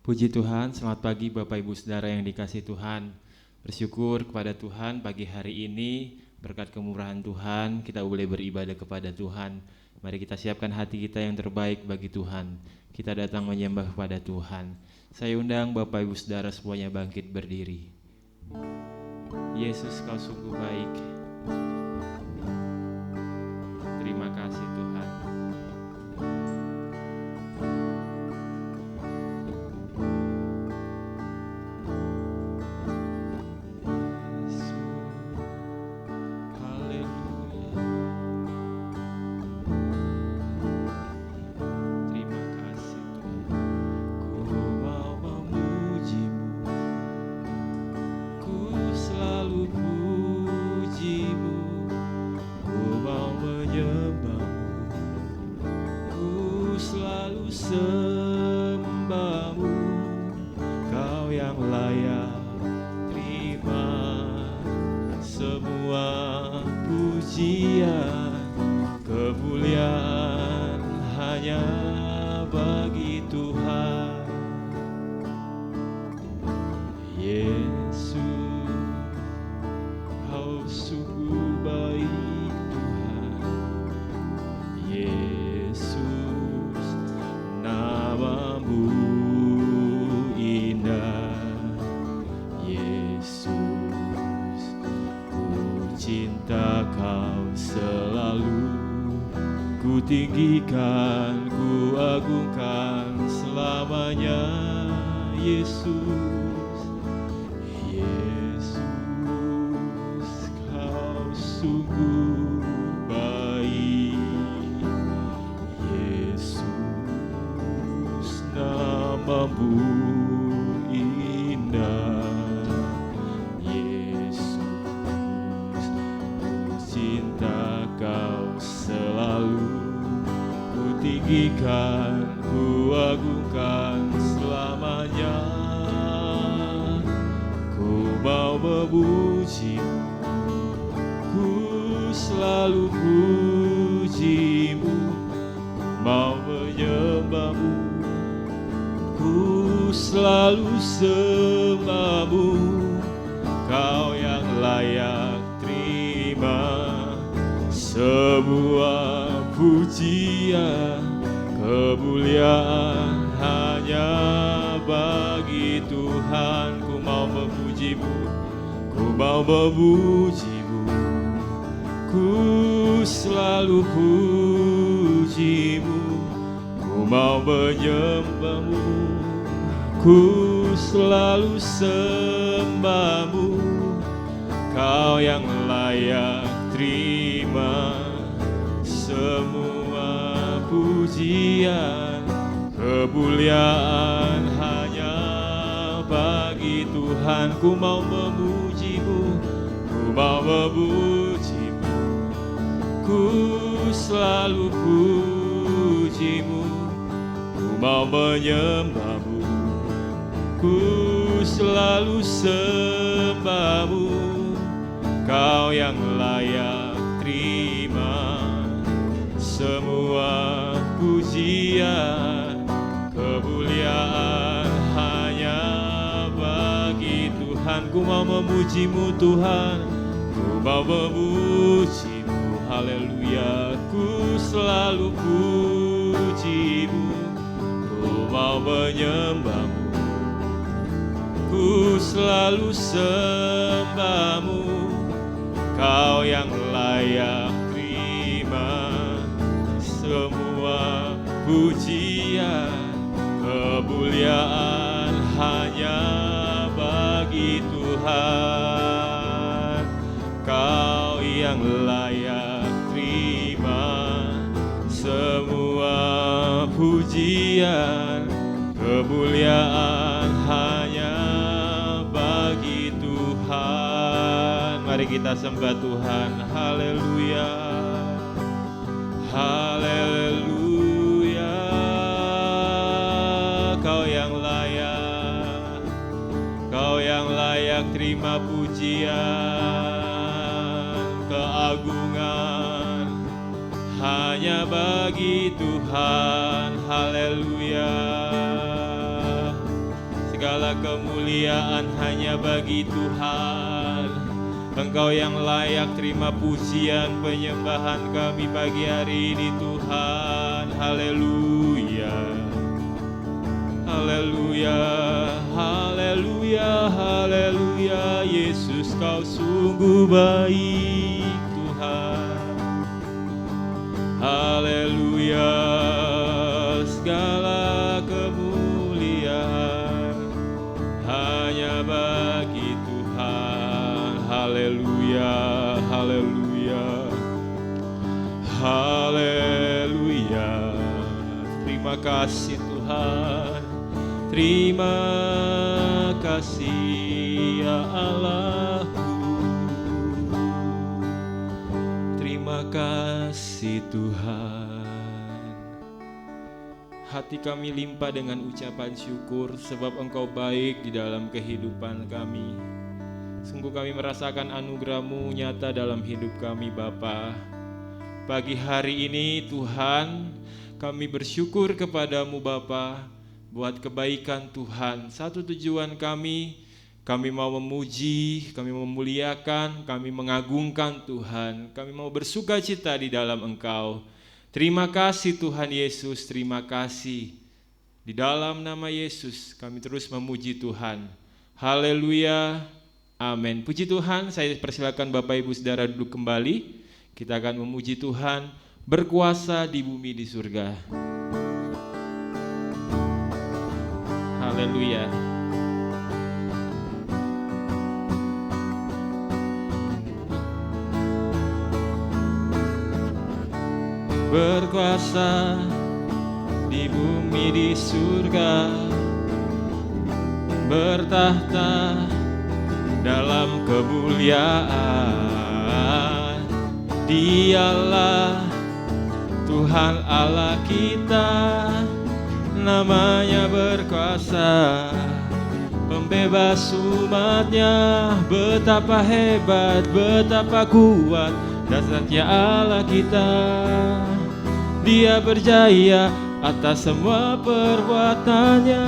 Puji Tuhan, selamat pagi Bapak Ibu Saudara yang dikasihi Tuhan. Bersyukur kepada Tuhan pagi hari ini, berkat kemurahan Tuhan kita boleh beribadah kepada Tuhan. Mari kita siapkan hati kita yang terbaik bagi Tuhan. Kita datang menyembah kepada Tuhan. Saya undang Bapak Ibu Saudara semuanya bangkit berdiri. Yesus, Kau sungguh baik. Terima kasih Tuhan. Tinggikan, ku agungkan selamanya, Yesus. Yesus, Kau sungguh baik. Yesus, namamu indah. Yesus, ku cinta Kau selalu. Tinggikan, ku agungkan selamanya. Ku mau memuji-Mu, ku selalu puji-Mu, mau menyembah-Mu, ku selalu sembah-Mu. Kau yang layak terima semua pujian, kemuliaan hanya bagi Tuhan. Ku mau memuji-Mu, ku mau memuji-Mu, ku selalu puji-Mu, ku mau menyembah-Mu, ku selalu sembah-Mu. Kau yang layak terima semua pujian, kemuliaan hanya bagi Tuhan. Ku mau memuji-Mu, ku mau memuji-Mu, ku selalu puji-Mu, ku mau menyembah-Mu, ku selalu sembah-Mu. Kau yang layak terima semua pujian, kemuliaan hanya bagi Tuhan. Ku mau memuji-Mu Tuhan, ku mau memuji-Mu, haleluya. Ku selalu puji-Mu, ku mau menyembah-Mu, ku selalu sembah-Mu. Kau yang layak terima semua pujian, kemuliaan hanya bagi Tuhan. Kau yang layak terima semua pujian, kemuliaan hanya bagi Tuhan. Mari kita sembah Tuhan, haleluya. Haleluya, Kau yang layak, Kau yang layak terima pujian, keagungan hanya bagi Tuhan. Haleluya, segala kemuliaan hanya bagi Tuhan. Engkau yang layak terima pujian penyembahan kami pagi hari ini Tuhan. Haleluya. Haleluya, haleluya, haleluya. Yesus kau sungguh baik Tuhan. Haleluya, segala kemuliaan hanya bagi Tuhan. Haleluya, haleluya, haleluya. Terima kasih Tuhan. Terima kasih ya Allahku. Terima kasih Tuhan. Hati kami limpah dengan ucapan syukur sebab Engkau baik di dalam kehidupan kami. Sungguh kami merasakan anugerah-Mu nyata dalam hidup kami Bapa. Pagi hari ini Tuhan, kami bersyukur kepadamu Bapa buat kebaikan Tuhan. Satu tujuan kami mau memuji, kami mau memuliakan, kami mengagungkan Tuhan. Kami mau bersuka cita di dalam Engkau. Terima kasih Tuhan Yesus, terima kasih. Di dalam nama Yesus kami terus memuji Tuhan. Haleluya, amin. Puji Tuhan, saya persilakan Bapak Ibu Saudara duduk kembali. Kita akan memuji Tuhan, berkuasa di bumi di surga. Haleluya. Berkuasa di bumi di surga, bertahta dalam kemuliaan. Dialah Tuhan Allah kita, namanya berkuasa, pembebas umatnya. Betapa hebat, betapa kuat dasarnya Allah kita. Dia berjaya atas semua perbuatannya.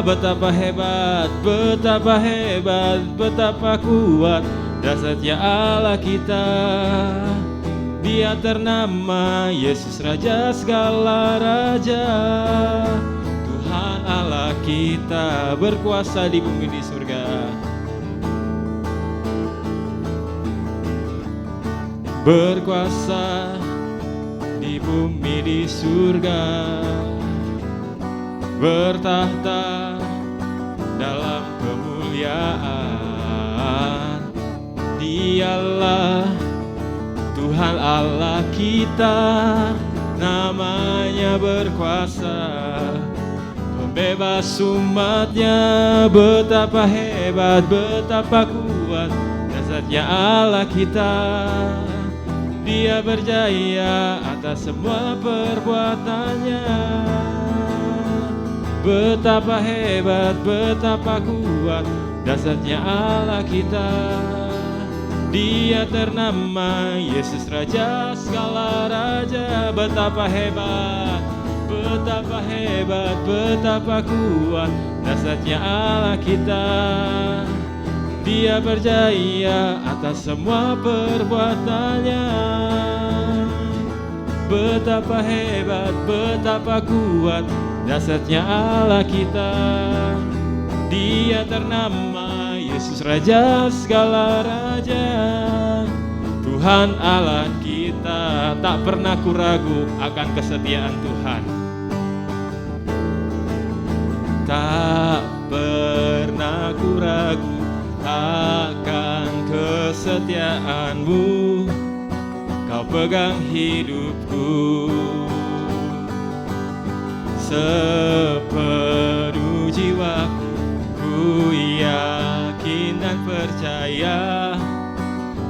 Betapa hebat, betapa hebat, betapa kuat dasarnya Allah kita. Dia ternama Yesus Raja segala raja. Tuhan Allah kita berkuasa di bumi di surga. Berkuasa di bumi di surga, bertahta dalam kemuliaan. Dialah Tuhan Allah kita, namanya berkuasa, pembebas umatnya. Betapa hebat, betapa kuat dasarnya Allah kita. Dia berjaya atas semua perbuatannya. Betapa hebat, betapa kuat dasarnya Allah kita. Dia ternama Yesus Raja segala raja. Betapa hebat, betapa hebat, betapa kuat dasarnya Allah kita. Dia berjaya atas semua perbuatannya. Betapa hebat, betapa kuat dasarnya Allah kita. Dia ternama Yesus Raja segala raja. Tuhan Allah kita, tak pernah ku ragu akan kesetiaan Tuhan. Tak pernah ku ragu akan kesetiaan-Mu. Kau pegang hidupku sepenuh jiwaku. Ku yakin dan percaya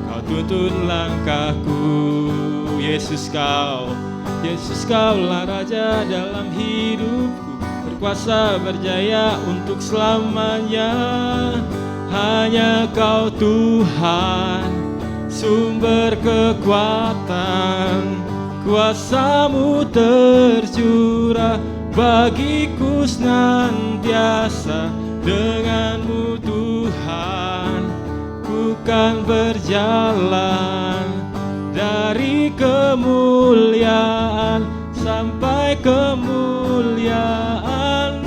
Kau tuntun langkahku. Yesus Kaulah Raja dalam hidupku. Berkuasa berjaya untuk selamanya. Hanya Kau Tuhan, sumber kekuatan. Kuasa-Mu tercurah bagiku senantiasa. Denganmu Tuhan, ku kan berjalan dari kemuliaan sampai kemuliaan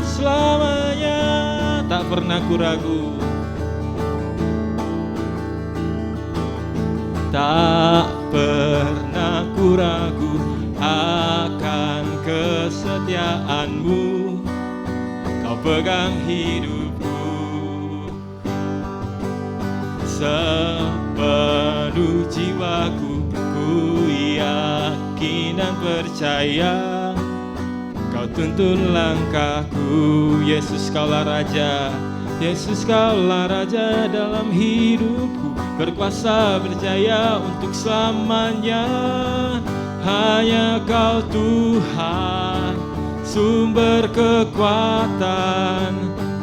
selamanya. Tak pernah ku ragu, tak pernah ku ragu akan kesetiaanmu. Kau pegang hidupku sepenuh jiwaku, ku yakin dan percaya Kau tuntun langkahku. Yesus Kaulah Raja, Yesus Kaulah Raja dalam hidupku, berkuasa berjaya untuk selamanya. Hanya Kau Tuhan, sumber kekuatan,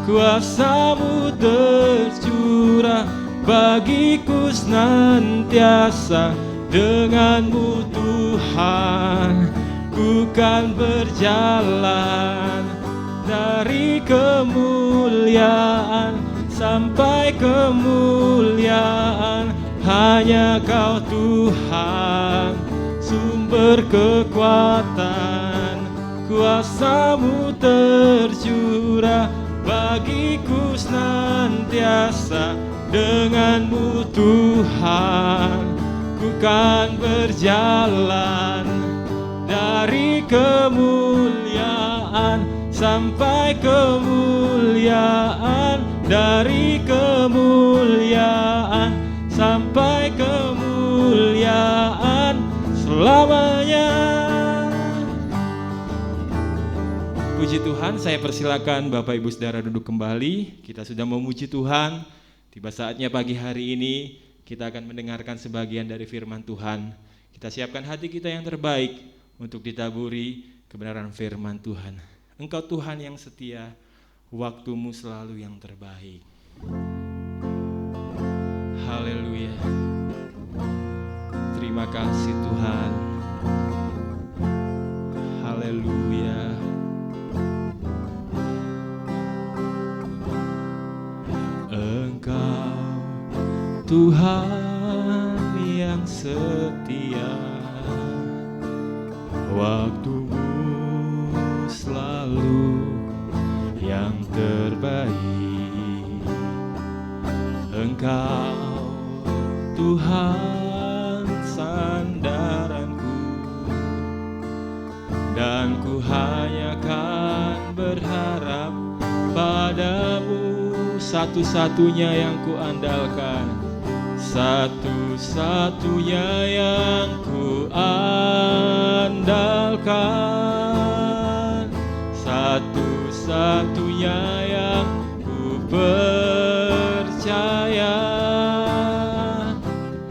kuasa-Mu tercurah bagiku senantiasa. Denganmu Tuhan, ku kan berjalan dari kemuliaan sampai kemuliaan. Hanya Kau Tuhan, sumber kekuatan, kuasa-Mu tercurah bagiku senantiasa. Denganmu Tuhan, ku kan berjalan dari kemuliaan sampai kemuliaan, dari kemuliaan sampai kemuliaan selamanya. Puji Tuhan, saya persilakan Bapak Ibu Saudara duduk kembali. Kita sudah memuji Tuhan. Tiba saatnya pagi hari ini kita akan mendengarkan sebagian dari firman Tuhan. Kita siapkan hati kita yang terbaik untuk ditaburi kebenaran firman Tuhan. Engkau Tuhan yang setia, waktu-Mu selalu yang terbaik. Haleluya. Terima kasih Tuhan. Haleluya. Engkau Tuhan yang setia, waktu-Mu selalu yang terbaik. Engkau Tuhan sandaranku, dan ku hanya kan berharap padamu. Satu-satunya yang ku andalkan, satu-satunya yang ku andalkan, satu-satunya yang ku percaya.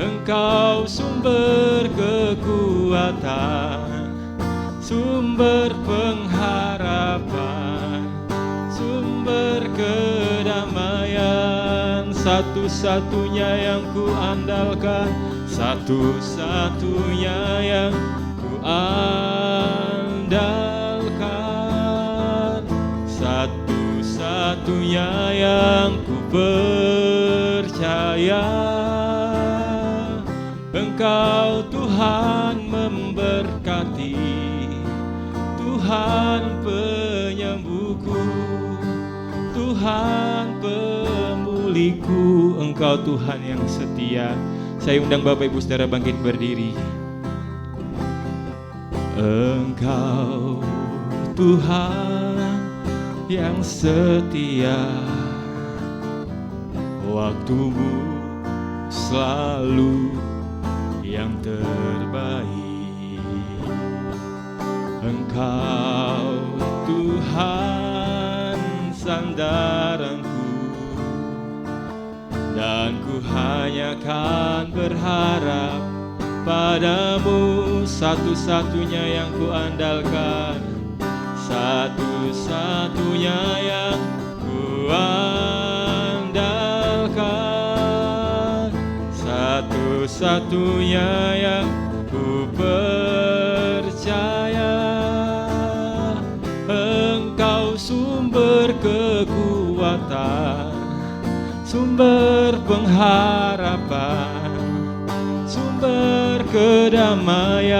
Engkau sumber kekuatan, sumber pengharapan, sumber kedamaian. Satu-satunya yang ku andalkan, satu-satunya yang ku andalkan, satu-satunya yang ku percaya. Engkau Tuhan memberkati, Tuhan penyembuhku, Tuhan pemulihku. Engkau Tuhan yang setia. Saya undang Bapak Ibu Saudara bangkit berdiri. Engkau Tuhan yang setia, waktu-Mu selalu yang terbaik. Engkau Tuhan sandaranku, dan ku hanya kan berharap padamu. Satu-satunya yang ku andalkan, satu-satunya yang ku andalkan, satu-satunya yang ku percaya. Engkau sumber kekuatan, kekuatan, sumber pengharapan, sumber kedamaian.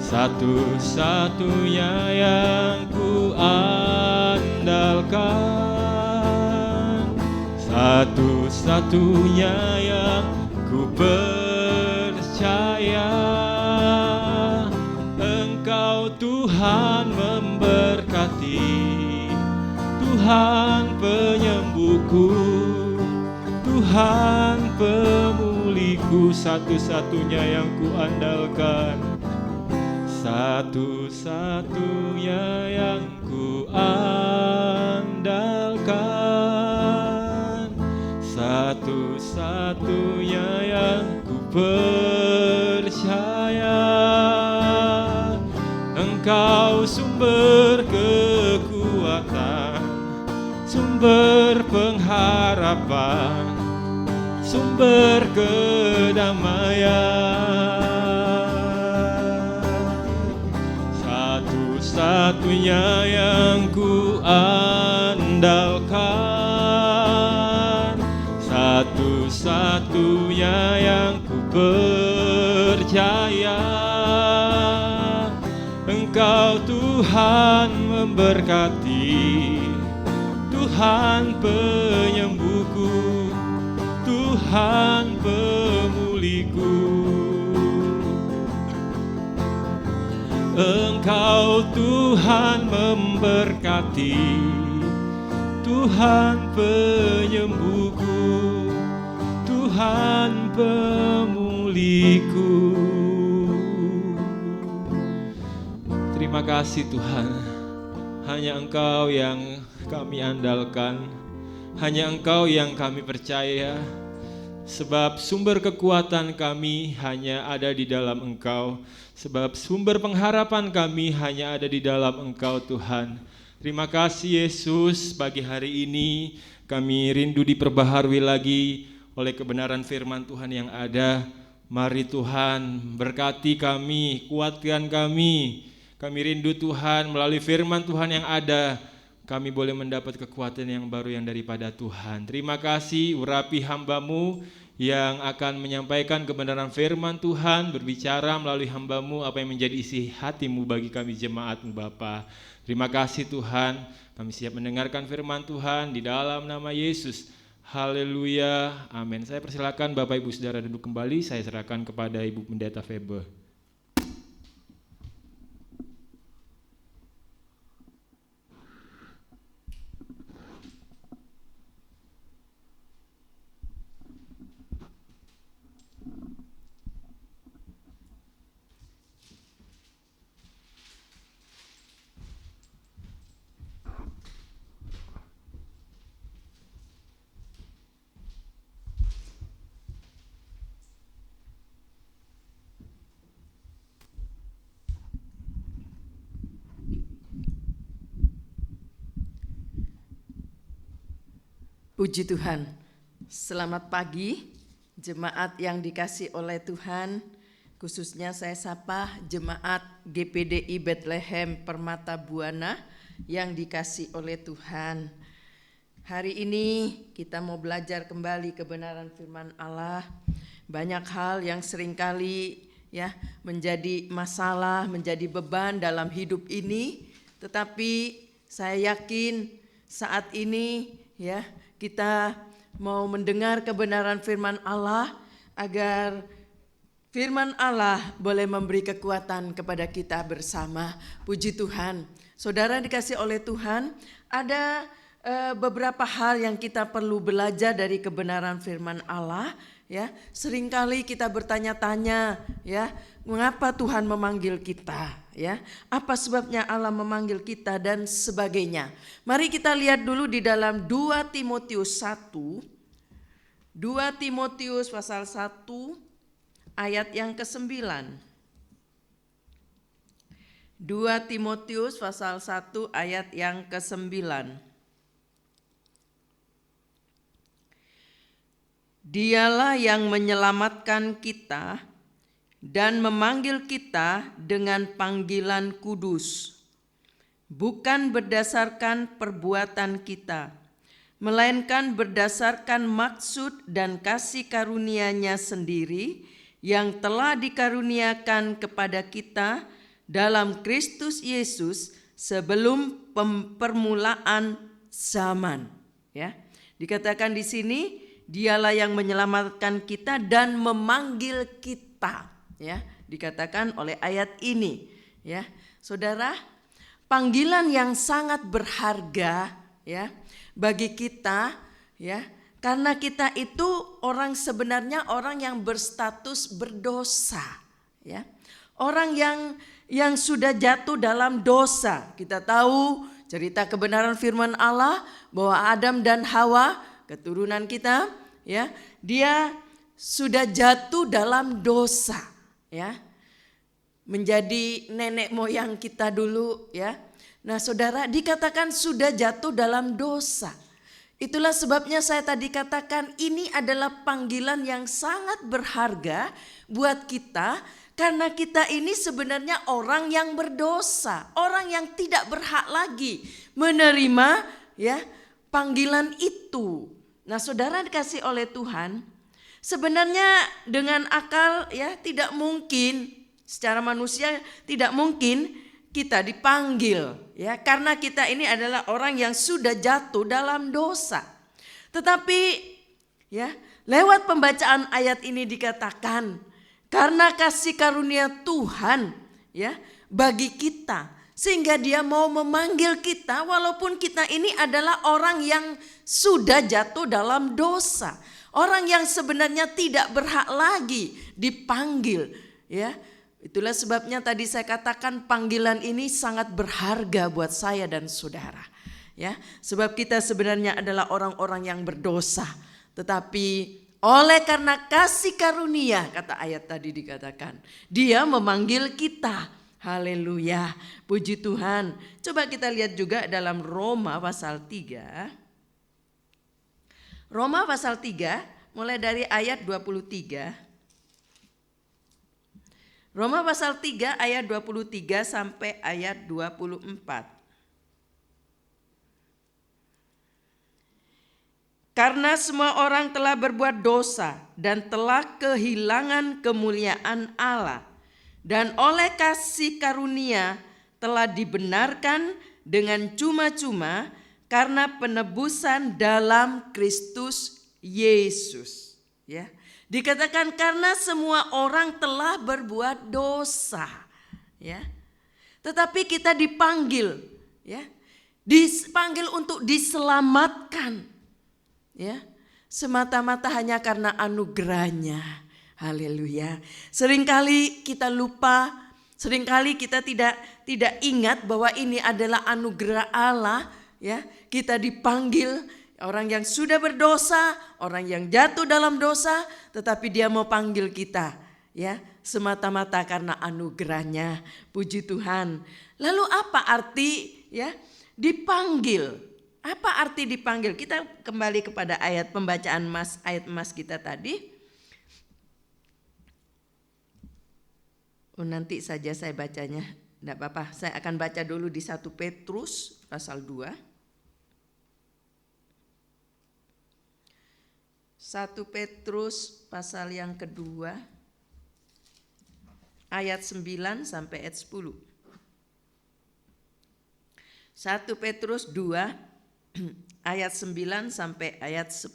Satu-satunya yang ku andalkan, satu-satunya yang ku percaya. Engkau Tuhan memberkati, Tuhan penyembuhku, Tuhan pemulihku, satu-satunya yang ku andalkan, satu-satunya yang ku andalkan, satu-satunya yang ku percaya. Engkau sumber kekuatan, sumber pengharapan, sumber kedamaian. Satu-satunya yang ku andalkan, satu-satunya yang ku percaya. Engkau Tuhan memberkati, Tuhan penyembuhku, Tuhan pemulihku. Engkau Tuhan memberkati, Tuhan penyembuhku, Tuhan pemulihku. Terima kasih Tuhan, hanya Engkau yang kami andalkan, hanya Engkau yang kami percaya, sebab sumber kekuatan kami hanya ada di dalam Engkau, sebab sumber pengharapan kami hanya ada di dalam Engkau Tuhan. Terima kasih Yesus, pagi hari ini kami rindu diperbaharui lagi oleh kebenaran firman Tuhan yang ada. Mari Tuhan berkati kami, kuatkan kami. Kami rindu Tuhan melalui firman Tuhan yang ada, kami boleh mendapat kekuatan yang baru yang daripada Tuhan. Terima kasih, urapi hamba-Mu yang akan menyampaikan kebenaran firman Tuhan, berbicara melalui hamba-Mu apa yang menjadi isi hati-Mu bagi kami jemaat-Mu Bapa. Terima kasih Tuhan, kami siap mendengarkan firman Tuhan di dalam nama Yesus. Haleluya, amin. Saya persilakan Bapak Ibu Saudara duduk kembali, saya serahkan kepada Ibu Pendeta Febe. Puji Tuhan, selamat pagi jemaat yang dikasih oleh Tuhan, khususnya saya sapa jemaat GPDI Bethlehem Permata Buana yang dikasih oleh Tuhan. Hari ini kita mau belajar kembali kebenaran firman Allah. Banyak hal yang seringkali ya menjadi masalah, menjadi beban dalam hidup ini, tetapi saya yakin saat ini ya kita mau mendengar kebenaran firman Allah agar firman Allah boleh memberi kekuatan kepada kita bersama. Puji Tuhan. Saudara dikasih oleh Tuhan, ada beberapa hal yang kita perlu belajar dari kebenaran firman Allah. Ya, seringkali kita bertanya-tanya, ya, mengapa Tuhan memanggil kita? Ya, apa sebabnya Allah memanggil kita dan sebagainya. Mari kita lihat dulu di dalam 2 Timotius 1. 2 Timotius pasal 1 ayat yang ke-9. 2 Timotius pasal 1 ayat yang ke-9. Dialah yang menyelamatkan kita dan memanggil kita dengan panggilan kudus, bukan berdasarkan perbuatan kita, melainkan berdasarkan maksud dan kasih karunia-Nya sendiri yang telah dikaruniakan kepada kita dalam Kristus Yesus sebelum permulaan zaman. Ya, dikatakan di sini, Dialah yang menyelamatkan kita dan memanggil kita. Ya, dikatakan oleh ayat ini. Ya, saudara, panggilan yang sangat berharga ya bagi kita ya, karena kita itu sebenarnya orang yang berstatus berdosa ya. Orang yang sudah jatuh dalam dosa. Kita tahu cerita kebenaran firman Allah bahwa Adam dan Hawa, keturunan kita ya, dia sudah jatuh dalam dosa ya. Menjadi nenek moyang kita dulu ya. Nah saudara, dikatakan sudah jatuh dalam dosa. Itulah sebabnya saya tadi katakan ini adalah panggilan yang sangat berharga buat kita. Karena kita ini sebenarnya orang yang berdosa. Orang yang tidak berhak lagi menerima ya panggilan itu. Nah saudara dikasih oleh Tuhan, sebenarnya dengan akal ya tidak mungkin. Secara manusia tidak mungkin kita dipanggil ya, karena kita ini adalah orang yang sudah jatuh dalam dosa. Tetapi ya lewat pembacaan ayat ini dikatakan karena kasih karunia Tuhan ya bagi kita, sehingga Dia mau memanggil kita walaupun kita ini adalah orang yang sudah jatuh dalam dosa, orang yang sebenarnya tidak berhak lagi dipanggil ya. Itulah sebabnya tadi saya katakan panggilan ini sangat berharga buat saya dan saudara. Ya, sebab kita sebenarnya adalah orang-orang yang berdosa. Tetapi oleh karena kasih karunia, kata ayat tadi dikatakan, Dia memanggil kita. Haleluya, puji Tuhan. Coba kita lihat juga dalam Roma pasal 3. Roma pasal 3 mulai dari ayat 23. Roma pasal 3 ayat 23 sampai ayat 24. Karena semua orang telah berbuat dosa dan telah kehilangan kemuliaan Allah, dan oleh kasih karunia telah dibenarkan dengan cuma-cuma karena penebusan dalam Kristus Yesus. Ya. Dikatakan karena semua orang telah berbuat dosa, ya. Tetapi kita dipanggil, ya, dipanggil untuk diselamatkan, ya, semata-mata hanya karena anugerahnya. Haleluya. Seringkali kita lupa, seringkali kita tidak ingat bahwa ini adalah anugerah Allah, ya. Kita dipanggil. Orang yang sudah berdosa, orang yang jatuh dalam dosa, tetapi Dia mau panggil kita, ya, semata-mata karena anugerahnya. Puji Tuhan. Lalu apa arti ya dipanggil? Apa arti dipanggil? Kita kembali kepada ayat pembacaan ayat emas kita tadi. Oh, nanti saja saya bacanya, tidak apa-apa. Saya akan baca dulu di 1 Petrus pasal 2. 1 Petrus pasal yang kedua ayat 9 sampai ayat 10. 1 Petrus 2 ayat 9 sampai ayat 10.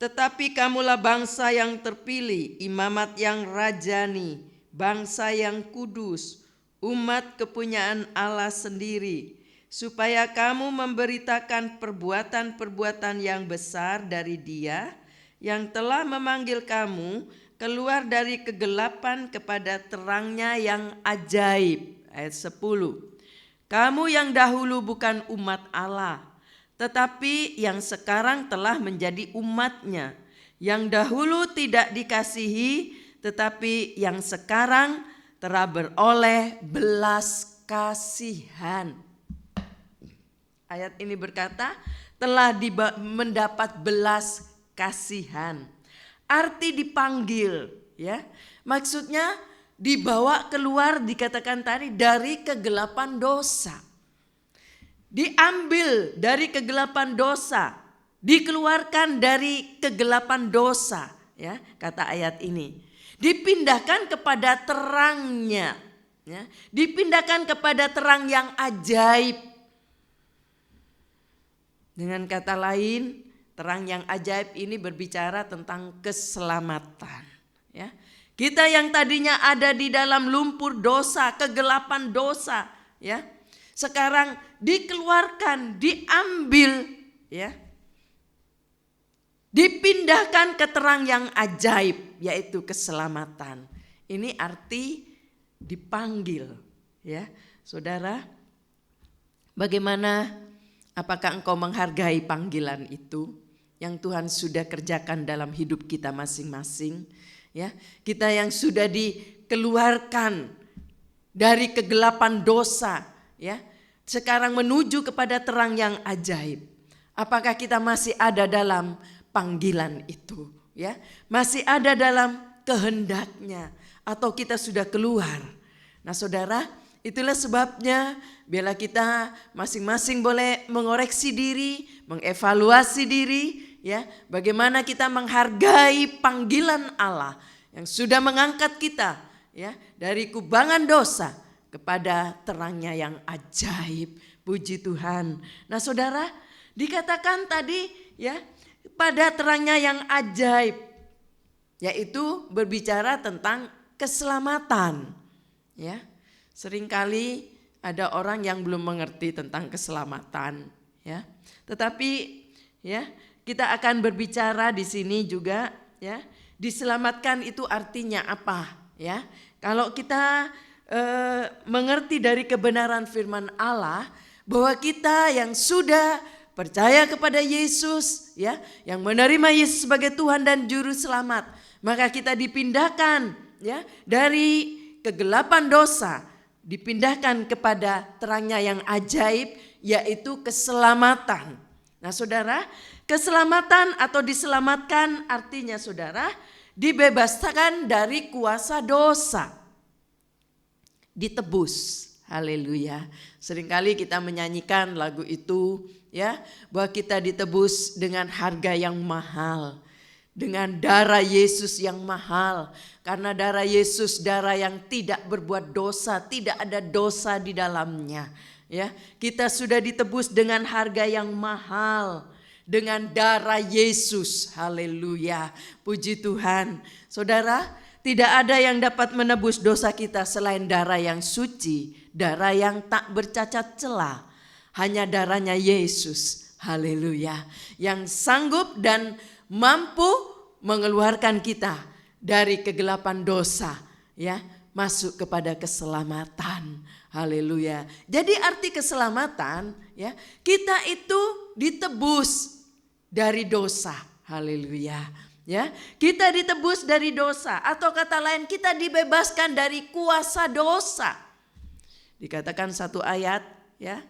Tetapi kamulah bangsa yang terpilih, imamat yang rajani, bangsa yang kudus, umat kepunyaan Allah sendiri, supaya kamu memberitakan perbuatan-perbuatan yang besar dari Dia yang telah memanggil kamu keluar dari kegelapan kepada terangnya yang ajaib. Ayat 10. Kamu yang dahulu bukan umat Allah, tetapi yang sekarang telah menjadi umat-Nya. Yang dahulu tidak dikasihi, tetapi yang sekarang telah beroleh belas kasihan. Ayat ini berkata telah mendapat belas kasihan. Arti dipanggil, ya. Maksudnya dibawa keluar, dikatakan tadi, dari kegelapan dosa. Diambil dari kegelapan dosa, dikeluarkan dari kegelapan dosa, ya, kata ayat ini. Dipindahkan kepada terangnya, ya, dipindahkan kepada terang yang ajaib. Dengan kata lain, terang yang ajaib ini berbicara tentang keselamatan, ya. Kita yang tadinya ada di dalam lumpur dosa, kegelapan dosa, ya, sekarang dikeluarkan, diambil, ya, dipindahkan ke terang yang ajaib, yaitu keselamatan. Ini arti dipanggil, ya, saudara. Bagaimana? Apakah engkau menghargai panggilan itu yang Tuhan sudah kerjakan dalam hidup kita masing-masing? Ya, kita yang sudah dikeluarkan dari kegelapan dosa, ya, sekarang menuju kepada terang yang ajaib. Apakah kita masih ada dalam panggilan itu, ya? Masih ada dalam kehendaknya atau kita sudah keluar? Nah, saudara, itulah sebabnya bila kita masing-masing boleh mengoreksi diri, mengevaluasi diri, ya, bagaimana kita menghargai panggilan Allah yang sudah mengangkat kita, ya, dari kubangan dosa kepada terangnya yang ajaib. Puji Tuhan. Nah, saudara, dikatakan tadi, ya, pada terangnya yang ajaib, yaitu berbicara tentang keselamatan, ya. Seringkali ada orang yang belum mengerti tentang keselamatan, ya. Tetapi, ya, kita akan berbicara di sini juga, ya. Diselamatkan itu artinya apa, ya? Kalau kita mengerti dari kebenaran firman Allah bahwa kita yang sudah percaya kepada Yesus, ya, yang menerima Yesus sebagai Tuhan dan juru selamat, maka kita dipindahkan, ya, dari kegelapan dosa, dipindahkan kepada terangnya yang ajaib, yaitu keselamatan. Nah, saudara, keselamatan atau diselamatkan artinya, saudara, dibebaskan dari kuasa dosa, ditebus. Haleluya. Seringkali kita menyanyikan lagu itu, ya, bahwa kita ditebus dengan harga yang mahal, dengan darah Yesus yang mahal. Karena darah Yesus darah yang tidak berbuat dosa, tidak ada dosa di dalamnya, ya. Kita sudah ditebus dengan harga yang mahal, dengan darah Yesus. Haleluya. Puji Tuhan. Saudara, tidak ada yang dapat menebus dosa kita selain darah yang suci, darah yang tak bercacat celah. Hanya darahnya Yesus. Haleluya. Yang sanggup dan mampu mengeluarkan kita dari kegelapan dosa, ya, masuk kepada keselamatan. Haleluya. Jadi arti keselamatan, ya, kita itu ditebus dari dosa. Haleluya. Ya, kita ditebus dari dosa, atau kata lain kita dibebaskan dari kuasa dosa. Dikatakan satu ayat, ya,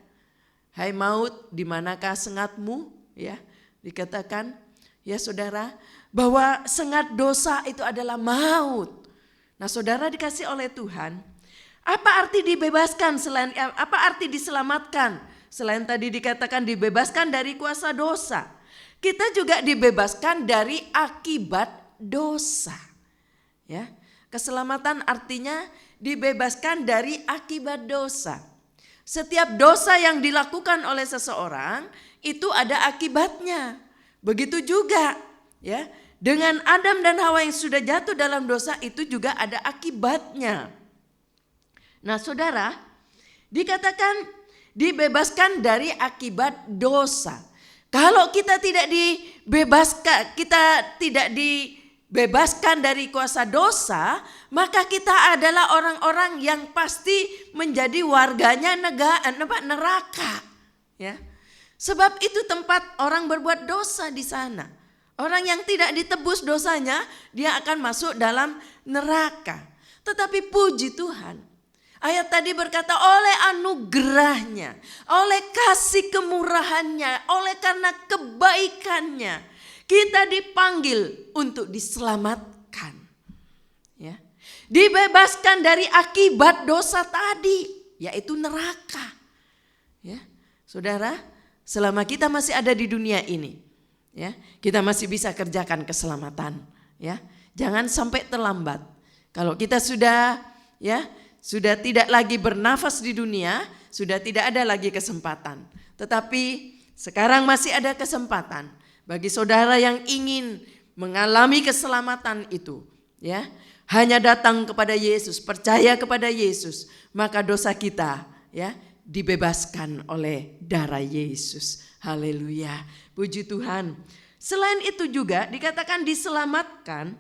hai maut, di manakah sengatmu? Ya, dikatakan, ya saudara, bahwa sengat dosa itu adalah maut. Nah, saudara dikasih oleh Tuhan, apa arti dibebaskan selain, apa arti diselamatkan? Selain tadi dikatakan dibebaskan dari kuasa dosa, kita juga dibebaskan dari akibat dosa. Ya, keselamatan artinya dibebaskan dari akibat dosa. Setiap dosa yang dilakukan oleh seseorang itu ada akibatnya. Begitu juga, ya, dengan Adam dan Hawa yang sudah jatuh dalam dosa itu juga ada akibatnya. Nah, saudara, dikatakan dibebaskan dari akibat dosa. Kalau kita tidak dibebaskan dari kuasa dosa, maka kita adalah orang-orang yang pasti menjadi warganya neraka, ya. Sebab itu tempat orang berbuat dosa di sana. Orang yang tidak ditebus dosanya, dia akan masuk dalam neraka. Tetapi puji Tuhan, ayat tadi berkata oleh anugerahnya, oleh kasih kemurahannya, oleh karena kebaikannya, kita dipanggil untuk diselamatkan. Ya. Dibebaskan dari akibat dosa tadi, yaitu neraka. Ya, saudara, selama kita masih ada di dunia ini, ya, kita masih bisa kerjakan keselamatan. Ya, jangan sampai terlambat. Kalau kita sudah tidak lagi bernafas di dunia, sudah tidak ada lagi kesempatan. Tetapi sekarang masih ada kesempatan bagi saudara yang ingin mengalami keselamatan itu, ya. Hanya datang kepada Yesus, percaya kepada Yesus, maka dosa kita, ya, dibebaskan oleh darah Yesus. Haleluya. Puji Tuhan. Selain itu juga dikatakan diselamatkan,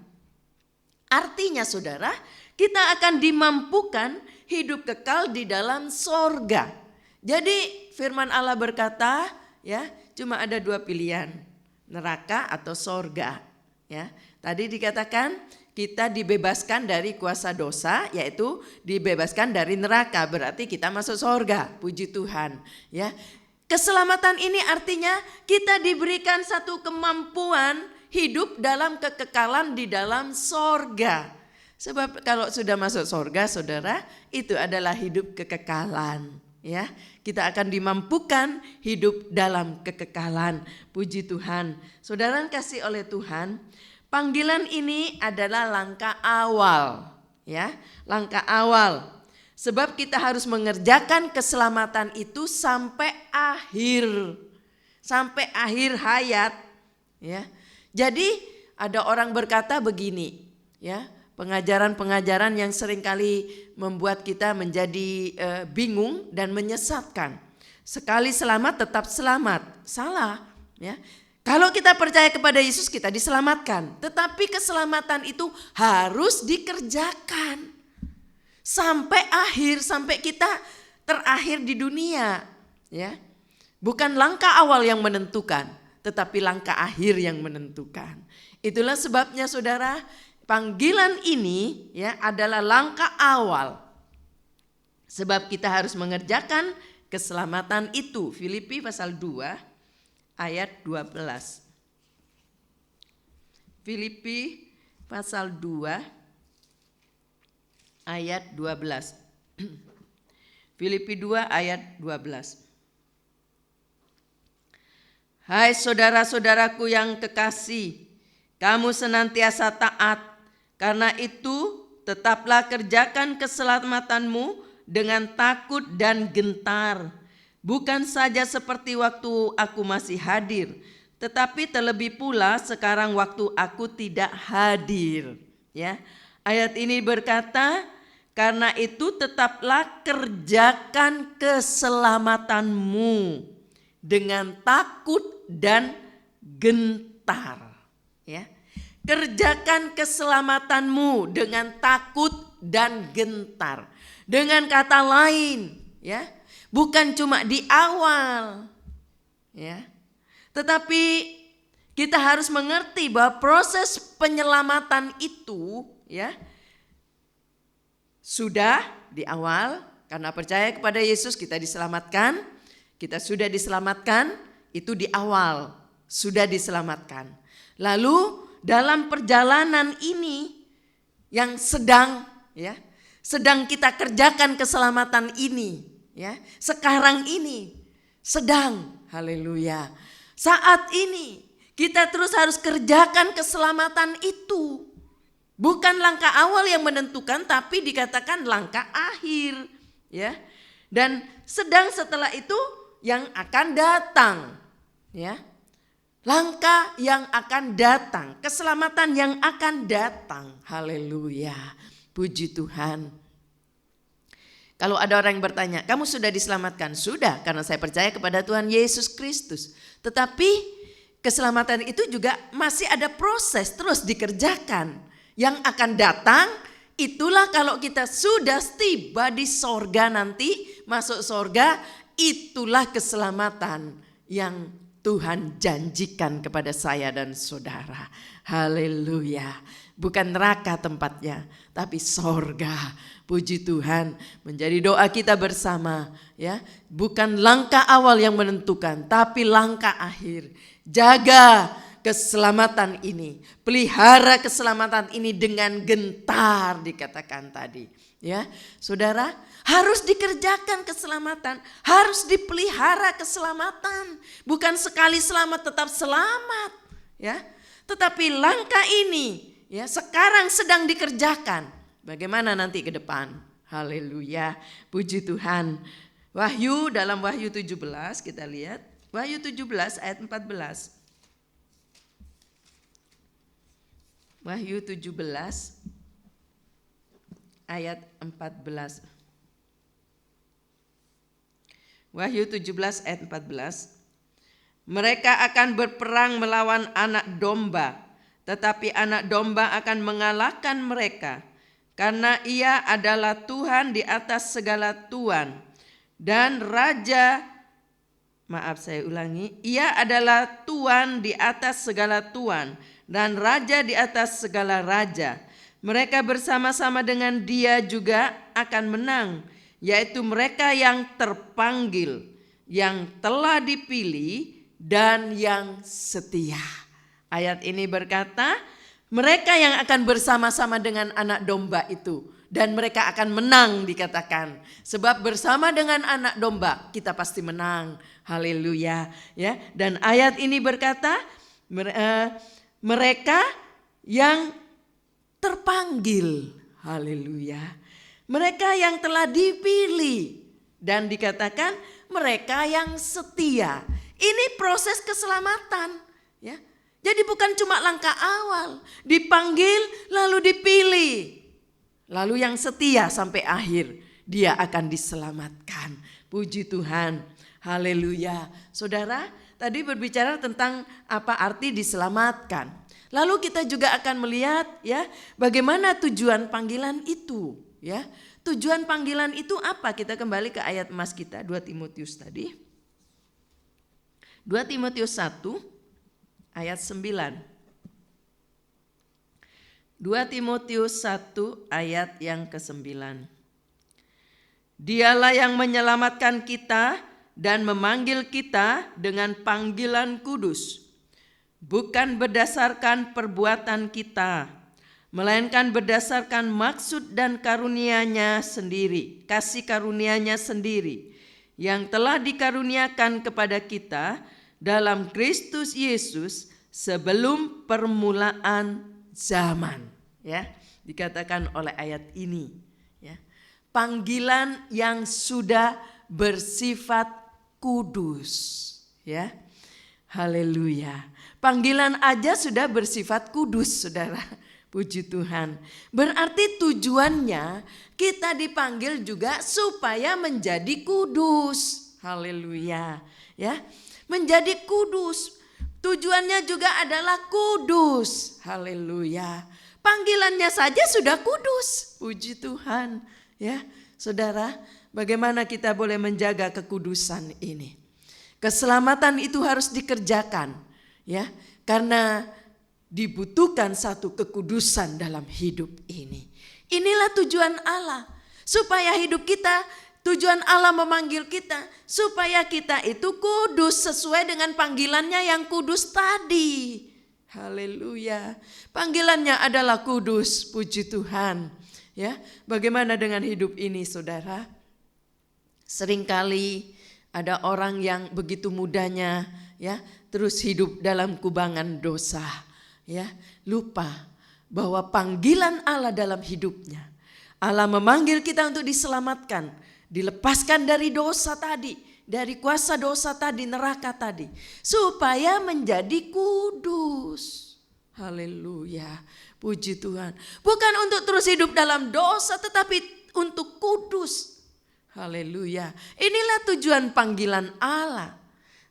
artinya saudara, kita akan dimampukan hidup kekal di dalam sorga. Jadi firman Allah berkata, ya, cuma ada 2 pilihan, neraka atau sorga. Ya, tadi dikatakan kita dibebaskan dari kuasa dosa, yaitu dibebaskan dari neraka, berarti kita masuk sorga. Puji Tuhan. Ya, keselamatan ini artinya kita diberikan satu kemampuan hidup dalam kekekalan di dalam sorga. Sebab kalau sudah masuk sorga, saudara, itu adalah hidup kekekalan. Ya, kita akan dimampukan hidup dalam kekekalan. Puji Tuhan. Saudara kasih oleh Tuhan, panggilan ini adalah langkah awal. Ya, langkah awal. Sebab kita harus mengerjakan keselamatan itu sampai akhir. Sampai akhir hayat. Ya. Jadi ada orang berkata begini, ya. Pengajaran-pengajaran yang seringkali membuat kita menjadi bingung dan menyesatkan. Sekali selamat tetap selamat. Salah, ya. Kalau kita percaya kepada Yesus kita diselamatkan, tetapi keselamatan itu harus dikerjakan sampai akhir, sampai kita terakhir di dunia, ya. Bukan langkah awal yang menentukan, tetapi langkah akhir yang menentukan. Itulah sebabnya saudara, panggilan ini, ya, adalah langkah awal. Sebab kita harus mengerjakan keselamatan itu. Filipi pasal 2 ayat 12. Filipi pasal 2 ayat 12. Filipi 2 ayat 12. Hai saudara-saudaraku yang kekasih, kamu senantiasa taat. Karena itu tetaplah kerjakan keselamatanmu dengan takut dan gentar. Bukan saja seperti waktu aku masih hadir, tetapi terlebih pula sekarang waktu aku tidak hadir. Ya, ayat ini berkata, karena itu tetaplah kerjakan keselamatanmu dengan takut dan gentar. Ya. Kerjakan keselamatanmu dengan takut dan gentar. Dengan kata lain, ya, bukan cuma di awal, ya, tetapi kita harus mengerti bahwa proses penyelamatan itu, ya, sudah di awal. Karena percaya kepada Yesus kita diselamatkan, kita sudah diselamatkan, itu di awal sudah diselamatkan. Lalu dalam perjalanan ini yang sedang kita kerjakan keselamatan ini, ya, sekarang ini sedang, haleluya. Saat ini kita terus harus kerjakan keselamatan itu. Bukan langkah awal yang menentukan, tapi dikatakan langkah akhir, ya. Dan sedang setelah itu yang akan datang, ya. Langkah yang akan datang, keselamatan yang akan datang. Haleluya, puji Tuhan. Kalau ada orang yang bertanya, kamu sudah diselamatkan? Sudah, karena saya percaya kepada Tuhan Yesus Kristus. Tetapi keselamatan itu juga masih ada proses terus dikerjakan. Yang akan datang, itulah kalau kita sudah tiba di sorga nanti, masuk sorga, itulah keselamatan yang Tuhan janjikan kepada saya dan saudara. Haleluya. Bukan neraka tempatnya, tapi sorga. Puji Tuhan, menjadi doa kita bersama, ya. Bukan langkah awal yang menentukan, tapi langkah akhir. Jaga keselamatan ini. Pelihara keselamatan ini dengan gentar dikatakan tadi. Ya, saudara, harus dikerjakan keselamatan, harus dipelihara keselamatan. Bukan sekali selamat tetap selamat, ya. Tetapi langkah ini ya sekarang sedang dikerjakan. Bagaimana nanti ke depan? Haleluya, puji Tuhan. Wahyu, dalam Wahyu 17 kita lihat. Wahyu 17 ayat 14. Wahyu 17 ayat 14. Wahyu 17 ayat 14. Mereka akan berperang melawan anak domba, tetapi anak domba akan mengalahkan mereka, karena ia adalah Tuhan di atas segala tuan dan raja. Maaf, saya ulangi. Ia adalah Tuhan di atas segala tuan dan raja di atas segala raja. Mereka bersama-sama dengan Dia juga akan menang, yaitu mereka yang terpanggil, yang telah dipilih, dan yang setia. Ayat ini berkata, mereka yang akan bersama-sama dengan anak domba itu, dan mereka akan menang dikatakan. Sebab bersama dengan anak domba kita pasti menang. Haleluya, ya. Dan ayat ini berkata, mereka yang terpanggil. Haleluya. Mereka yang telah dipilih, dan dikatakan mereka yang setia. Ini proses keselamatan, ya. Jadi bukan cuma langkah awal, dipanggil lalu dipilih. Lalu yang setia sampai akhir, dia akan diselamatkan. Puji Tuhan. Haleluya. Saudara, tadi berbicara tentang apa arti diselamatkan. Lalu kita juga akan melihat ya, bagaimana tujuan panggilan itu, ya. Tujuan panggilan itu apa? Kita kembali ke ayat emas kita, 2 Timotius tadi. 2 Timotius 1 ayat 9. 2 Timotius 1 ayat yang ke-9. Dialah yang menyelamatkan kita dan memanggil kita dengan panggilan kudus, bukan berdasarkan perbuatan kita, melainkan berdasarkan maksud dan karunia-Nya sendiri, kasih karunia-Nya sendiri, yang telah dikaruniakan kepada kita dalam Kristus Yesus sebelum permulaan zaman. Ya, dikatakan oleh ayat ini, ya. Panggilan yang sudah bersifat kudus, ya. Haleluya. Panggilan aja sudah bersifat kudus, Saudara. Puji Tuhan. Berarti tujuannya kita dipanggil juga supaya menjadi kudus. Haleluya, ya. Menjadi kudus. Tujuannya juga adalah kudus. Haleluya. Panggilannya saja sudah kudus. Puji Tuhan, ya. Saudara, bagaimana kita boleh menjaga kekudusan ini? Keselamatan itu harus dikerjakan, ya. Karena dibutuhkan satu kekudusan dalam hidup ini. Inilah tujuan Allah, supaya hidup kita, tujuan Allah memanggil kita, supaya kita itu kudus sesuai dengan panggilannya yang kudus tadi. Haleluya. Panggilannya adalah kudus, puji Tuhan. Ya, bagaimana dengan hidup ini, Saudara? Seringkali ada orang yang begitu mudahnya, ya, terus hidup dalam kubangan dosa. Ya, lupa bahwa panggilan Allah dalam hidupnya. Allah memanggil kita untuk diselamatkan, dilepaskan dari dosa tadi, dari kuasa dosa tadi, neraka tadi, supaya menjadi kudus. Haleluya, puji Tuhan. Bukan untuk terus hidup dalam dosa, tetapi untuk kudus. Haleluya. Inilah tujuan panggilan Allah.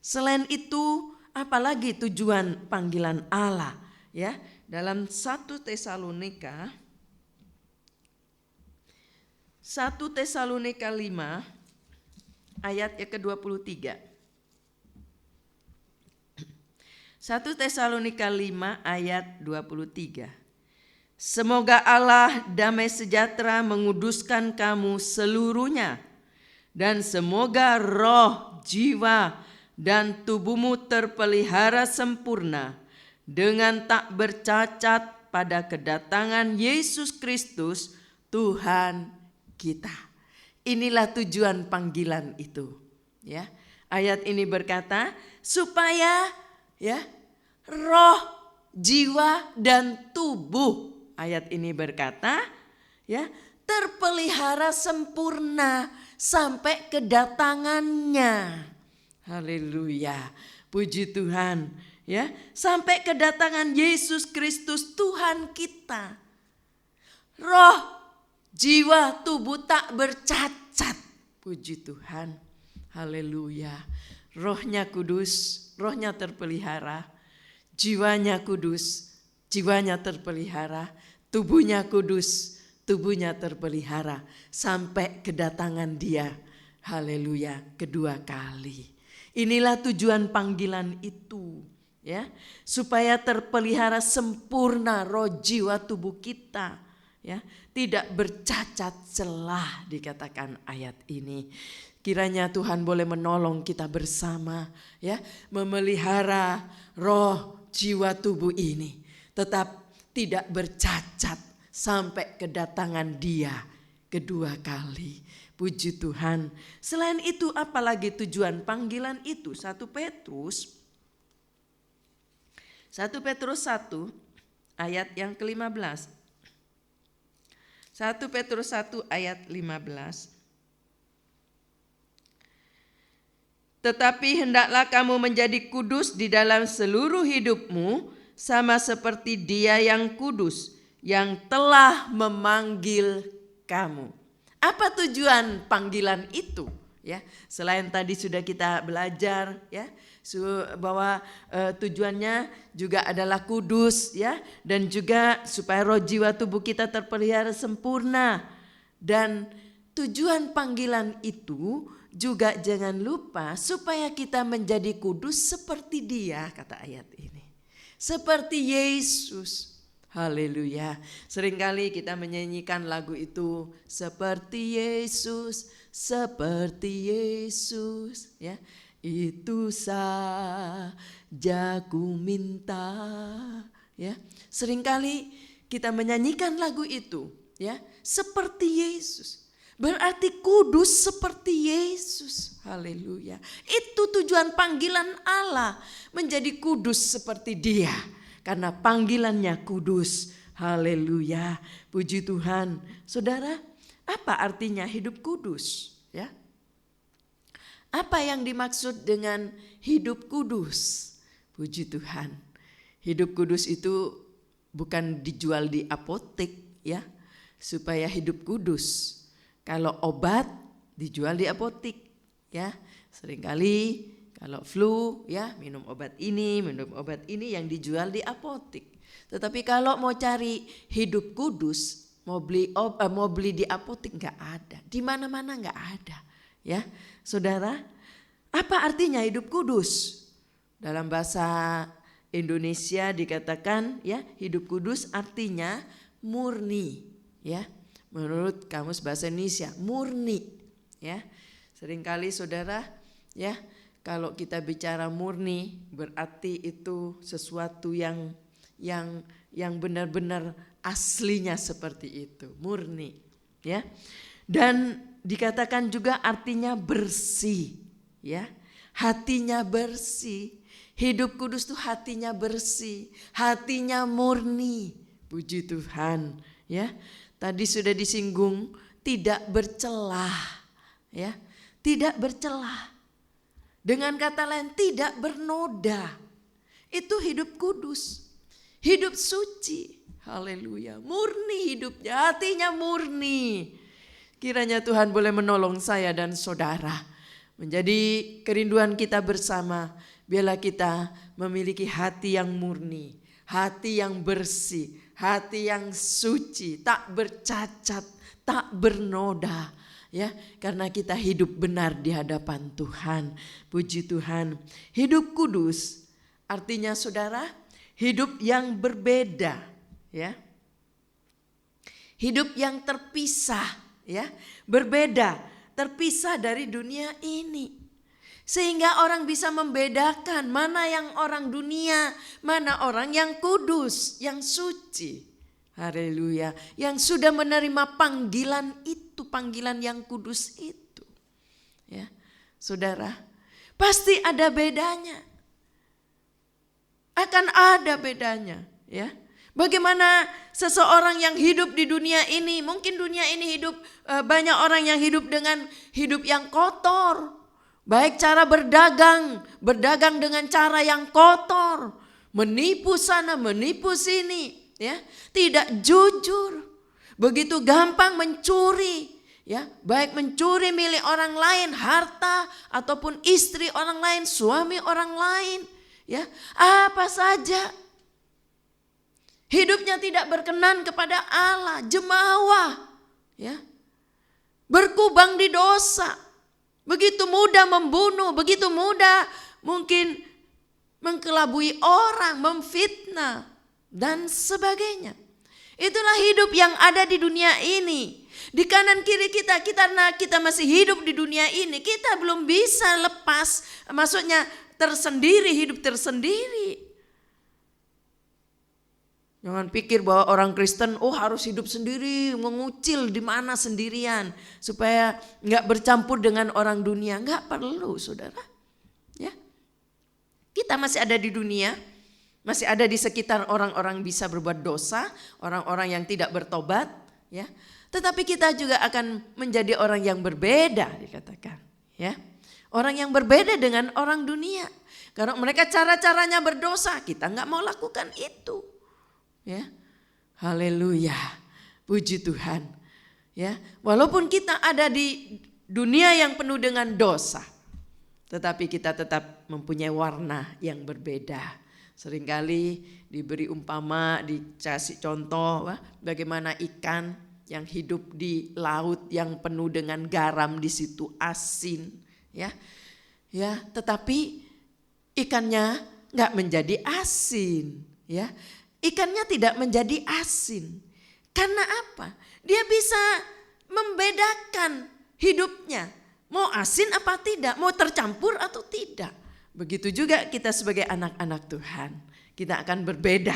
Selain itu, apalagi tujuan panggilan Allah? Ya, dalam 1 Tesalonika 5 ayat yang ke-23. 1 Tesalonika 5 ayat 23. Semoga Allah damai sejahtera menguduskan kamu seluruhnya, dan semoga roh, jiwa, dan tubuhmu terpelihara sempurna dengan tak bercacat pada kedatangan Yesus Kristus Tuhan kita. Inilah tujuan panggilan itu, ya. Ayat ini berkata supaya ya roh, jiwa dan tubuh, ayat ini berkata ya, terpelihara sempurna sampai kedatangannya. Haleluya. Puji Tuhan, ya. Sampai kedatangan Yesus Kristus Tuhan kita. Roh, jiwa, tubuh tak bercacat. Puji Tuhan. Haleluya. Rohnya kudus, rohnya terpelihara. Jiwanya kudus, jiwanya terpelihara. Tubuhnya kudus, tubuhnya terpelihara. Sampai kedatangan Dia. Haleluya, kedua kali. Inilah tujuan panggilan itu, ya, supaya terpelihara sempurna roh, jiwa, tubuh kita, ya, tidak bercacat celah, dikatakan ayat ini. Kiranya Tuhan boleh menolong kita bersama, ya, memelihara roh, jiwa, tubuh ini tetap tidak bercacat sampai kedatangan Dia kedua kali. Puji Tuhan. Selain itu apalagi tujuan panggilan itu? 1 Petrus 1 ayat yang ke-15. 1 Petrus 1 ayat 15. Tetapi hendaklah kamu menjadi kudus di dalam seluruh hidupmu, sama seperti Dia yang kudus, yang telah memanggil kamu. Apa tujuan panggilan itu? Ya, selain tadi sudah kita belajar, ya, bahwa tujuannya juga adalah kudus, ya, dan juga supaya roh, jiwa, tubuh kita terpelihara sempurna. Dan tujuan panggilan itu juga jangan lupa supaya kita menjadi kudus seperti Dia, kata ayat ini. Seperti Yesus. Haleluya. Seringkali kita menyanyikan lagu itu, seperti Yesus, ya. Itu saja ku minta, ya. Seringkali kita menyanyikan lagu itu, ya, seperti Yesus. Berarti kudus seperti Yesus. Haleluya. Itu tujuan panggilan Allah, menjadi kudus seperti Dia. Karena panggilannya kudus. Haleluya. Puji Tuhan. Saudara, apa artinya hidup kudus? Ya. Apa yang dimaksud dengan hidup kudus? Puji Tuhan. Hidup kudus itu bukan dijual di apotek, ya, supaya hidup kudus. Kalau obat dijual di apotek, ya. Seringkali kalau flu, ya, minum obat ini yang dijual di apotek. Tetapi kalau mau cari hidup kudus, mau beli di apotek nggak ada, di mana-mana nggak ada, ya, saudara. Apa artinya hidup kudus? Dalam bahasa Indonesia dikatakan, ya, hidup kudus artinya murni, ya. Menurut Kamus Bahasa Indonesia, murni, ya. Seringkali saudara, ya, kalau kita bicara murni berarti itu sesuatu yang benar-benar aslinya seperti itu, murni, ya. Dan dikatakan juga artinya bersih, ya. Hatinya bersih. Hidup kudus tuh hatinya bersih, hatinya murni. Puji Tuhan, ya. Tadi sudah disinggung, tidak bercelah, ya. Tidak bercelah. Dengan kata lain, tidak bernoda. Itu hidup kudus, hidup suci. Haleluya, murni hidupnya, hatinya murni. Kiranya Tuhan boleh menolong saya dan saudara. Menjadi kerinduan kita bersama, biarlah kita memiliki hati yang murni, hati yang bersih, hati yang suci, tak bercacat, tak bernoda. Ya, karena kita hidup benar di hadapan Tuhan. Puji Tuhan. Hidup kudus artinya saudara, hidup yang berbeda, ya. Hidup yang terpisah, ya. Berbeda, terpisah dari dunia ini. Sehingga orang bisa membedakan mana yang orang dunia, mana orang yang kudus, yang suci. Haleluya. Yang sudah menerima panggilan itu, panggilan yang kudus itu. Ya, saudara, pasti ada bedanya. Akan ada bedanya, ya. Bagaimana seseorang yang hidup di dunia ini, mungkin dunia ini hidup, banyak orang yang hidup dengan hidup yang kotor. Baik cara berdagang dengan cara yang kotor, menipu sana, menipu sini, ya. Tidak jujur, begitu gampang mencuri, ya. Baik mencuri milik orang lain, harta ataupun istri orang lain, suami orang lain, ya. Apa saja. Hidupnya tidak berkenan kepada Allah, jemawa, ya. Berkubang di dosa. Begitu mudah membunuh, begitu mudah mungkin mengkelabui orang, memfitnah dan sebagainya. Itulah hidup yang ada di dunia ini. Di kanan kiri kita, karena kita masih hidup di dunia ini, kita belum bisa lepas, maksudnya tersendiri, hidup tersendiri. Jangan pikir bahwa orang Kristen harus hidup sendiri, mengucil di mana sendirian supaya enggak bercampur dengan orang dunia. Enggak perlu, saudara. Ya. Kita masih ada di dunia, masih ada di sekitar orang-orang bisa berbuat dosa, orang-orang yang tidak bertobat, ya. Tetapi kita juga akan menjadi orang yang berbeda, dikatakan, ya. Orang yang berbeda dengan orang dunia. Karena mereka cara-caranya berdosa, kita enggak mau lakukan itu. Ya, haleluya, puji Tuhan. Ya, walaupun kita ada di dunia yang penuh dengan dosa, tetapi kita tetap mempunyai warna yang berbeda. Seringkali diberi umpama, dikasih contoh, bagaimana ikan yang hidup di laut yang penuh dengan garam, di situ asin, ya, tetapi ikannya nggak menjadi asin, ya. Ikannya tidak menjadi asin. Karena apa? Dia bisa membedakan hidupnya. Mau asin apa tidak, mau tercampur atau tidak. Begitu juga kita sebagai anak-anak Tuhan. Kita akan berbeda.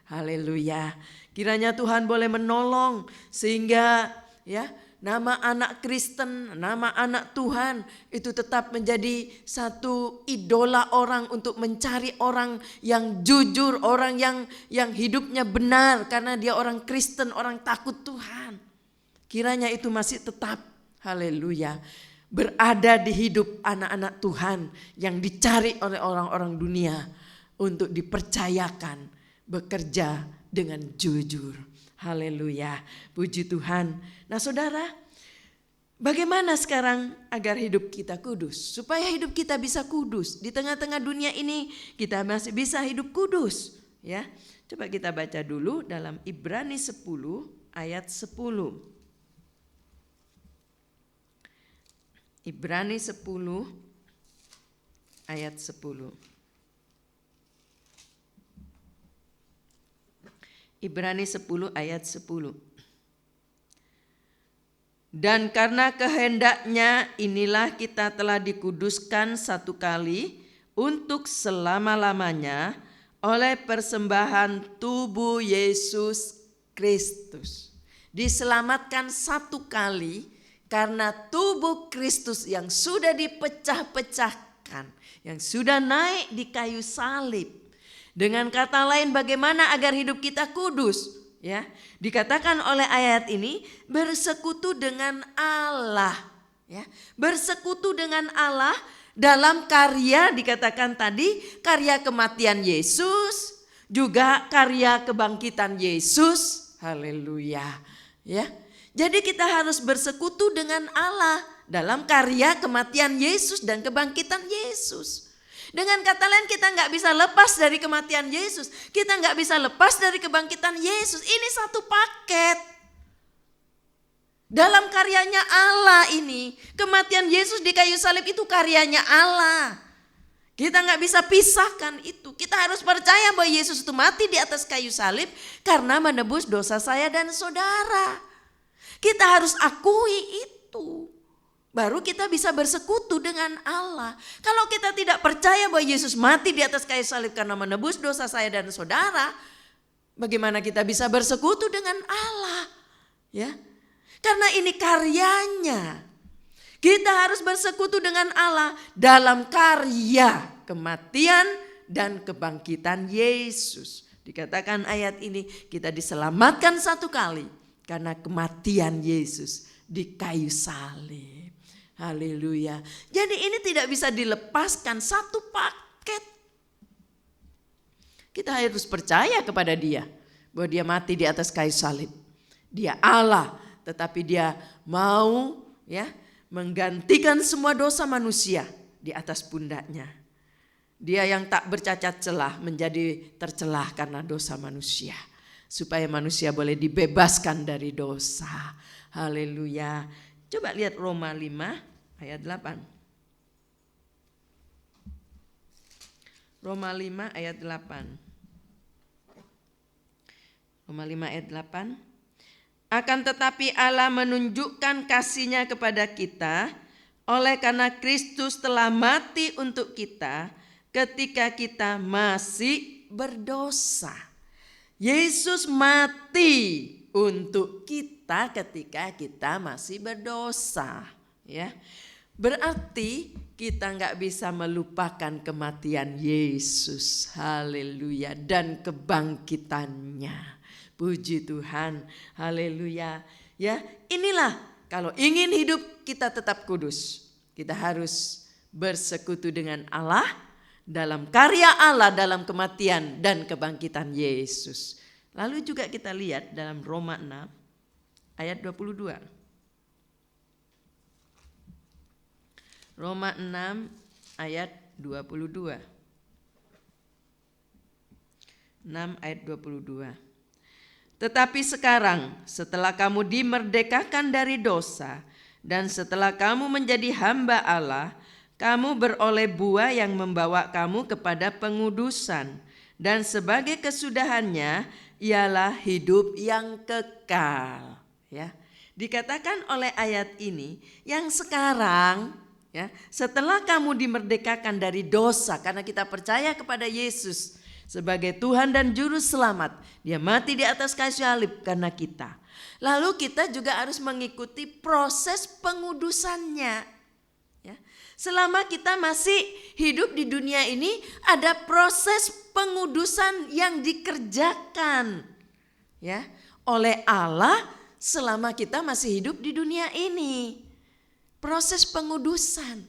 Haleluya. Kiranya Tuhan boleh menolong sehingga ya nama anak Kristen, nama anak Tuhan itu tetap menjadi satu idola orang untuk mencari orang yang jujur, orang yang hidupnya benar karena dia orang Kristen, orang takut Tuhan. Kiranya itu masih tetap, haleluya, berada di hidup anak-anak Tuhan yang dicari oleh orang-orang dunia untuk dipercayakan bekerja dengan jujur. Haleluya, puji Tuhan. Nah saudara, bagaimana sekarang agar hidup kita kudus? Supaya hidup kita bisa kudus. Di tengah-tengah dunia ini kita masih bisa hidup kudus. Ya, coba kita baca dulu dalam Ibrani 10 ayat 10. Ibrani 10 ayat 10. Ibrani 10 ayat 10. Dan karena kehendaknya inilah kita telah dikuduskan satu kali untuk selama-lamanya oleh persembahan tubuh Yesus Kristus. Diselamatkan satu kali karena tubuh Kristus yang sudah dipecah-pecahkan, yang sudah naik di kayu salib. Dengan kata lain, bagaimana agar hidup kita kudus? Ya, dikatakan oleh ayat ini bersekutu dengan Allah. Ya, bersekutu dengan Allah dalam karya, dikatakan tadi karya kematian Yesus, juga karya kebangkitan Yesus. Haleluya. Ya, jadi kita harus bersekutu dengan Allah dalam karya kematian Yesus dan kebangkitan Yesus. Dengan kata lain, kita nggak bisa lepas dari kematian Yesus. Kita nggak bisa lepas dari kebangkitan Yesus. Ini satu paket. Dalam karyanya Allah ini, kematian Yesus di kayu salib itu karyanya Allah. Kita nggak bisa pisahkan itu. Kita harus percaya bahwa Yesus itu mati di atas kayu salib karena menebus dosa saya dan saudara. Kita harus akui itu. Baru kita bisa bersekutu dengan Allah. Kalau kita tidak percaya bahwa Yesus mati di atas kayu salib karena menebus dosa saya dan saudara, bagaimana kita bisa bersekutu dengan Allah? Ya, karena ini karyanya. Kita harus bersekutu dengan Allah dalam karya kematian dan kebangkitan Yesus. Dikatakan ayat ini kita diselamatkan satu kali karena kematian Yesus di kayu salib. Haleluya. Jadi ini tidak bisa dilepaskan, satu paket. Kita harus percaya kepada Dia bahwa Dia mati di atas kayu salib. Dia Allah, tetapi Dia mau menggantikan semua dosa manusia di atas pundaknya. Dia yang tak bercacat celah menjadi tercelah karena dosa manusia, supaya manusia boleh dibebaskan dari dosa. Haleluya. Coba lihat Roma 5 ayat 8. Roma 5 ayat 8. Roma 5 ayat 8. Akan tetapi Allah menunjukkan kasih-Nya kepada kita oleh karena Kristus telah mati untuk kita ketika kita masih berdosa. Yesus mati untuk kita ketika kita masih berdosa, ya. Berarti kita nggak bisa melupakan kematian Yesus, haleluya, dan kebangkitannya. Puji Tuhan, haleluya. Ya, inilah kalau ingin hidup kita tetap kudus, kita harus bersekutu dengan Allah dalam karya Allah, dalam kematian dan kebangkitan Yesus. Lalu juga kita lihat dalam Roma 6 ayat 22. Roma 6 ayat 22. 6 ayat 22. Tetapi sekarang setelah kamu dimerdekakan dari dosa dan setelah kamu menjadi hamba Allah, kamu beroleh buah yang membawa kamu kepada pengudusan, dan sebagai kesudahannya ialah hidup yang kekal. Ya, dikatakan oleh ayat ini yang sekarang, ya, setelah kamu dimerdekakan dari dosa karena kita percaya kepada Yesus sebagai Tuhan dan Juru Selamat, Dia mati di atas kayu salib karena kita. Lalu kita juga harus mengikuti proses pengudusannya. Ya. Selama kita masih hidup di dunia ini, ada proses pengudusan yang dikerjakan, ya, oleh Allah selama kita masih hidup di dunia ini. Proses pengudusan.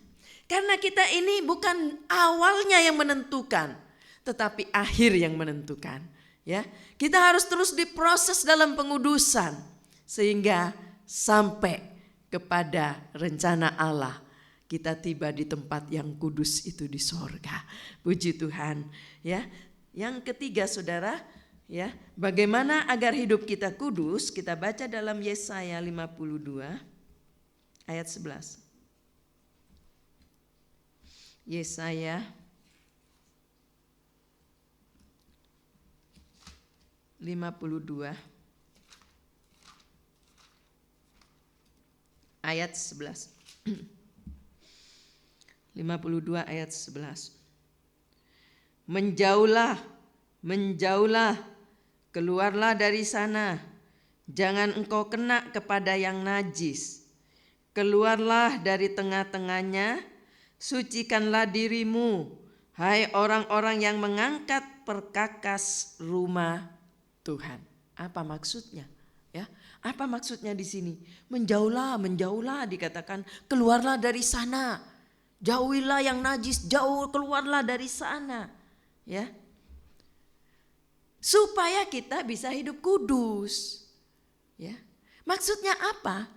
Karena kita ini bukan awalnya yang menentukan, tetapi akhir yang menentukan. Ya, kita harus terus diproses dalam pengudusan sehingga sampai kepada rencana Allah. Kita tiba di tempat yang kudus itu di sorga. Puji Tuhan. Ya, yang ketiga saudara, ya, bagaimana agar hidup kita kudus? Kita baca dalam Yesaya 52 ayat 11. Yesaya 52 ayat 11. 52 ayat 11. Menjauhlah, menjauhlah, keluarlah dari sana. Jangan engkau kena kepada yang najis. Keluarlah dari tengah-tengahnya, sucikanlah dirimu, hai orang-orang yang mengangkat perkakas rumah Tuhan. Apa maksudnya? Ya, apa maksudnya di sini? Menjauhlah, menjauhlah, dikatakan keluarlah dari sana. Jauhilah yang najis, jauh, keluarlah dari sana. Ya. Supaya kita bisa hidup kudus. Ya. Maksudnya apa?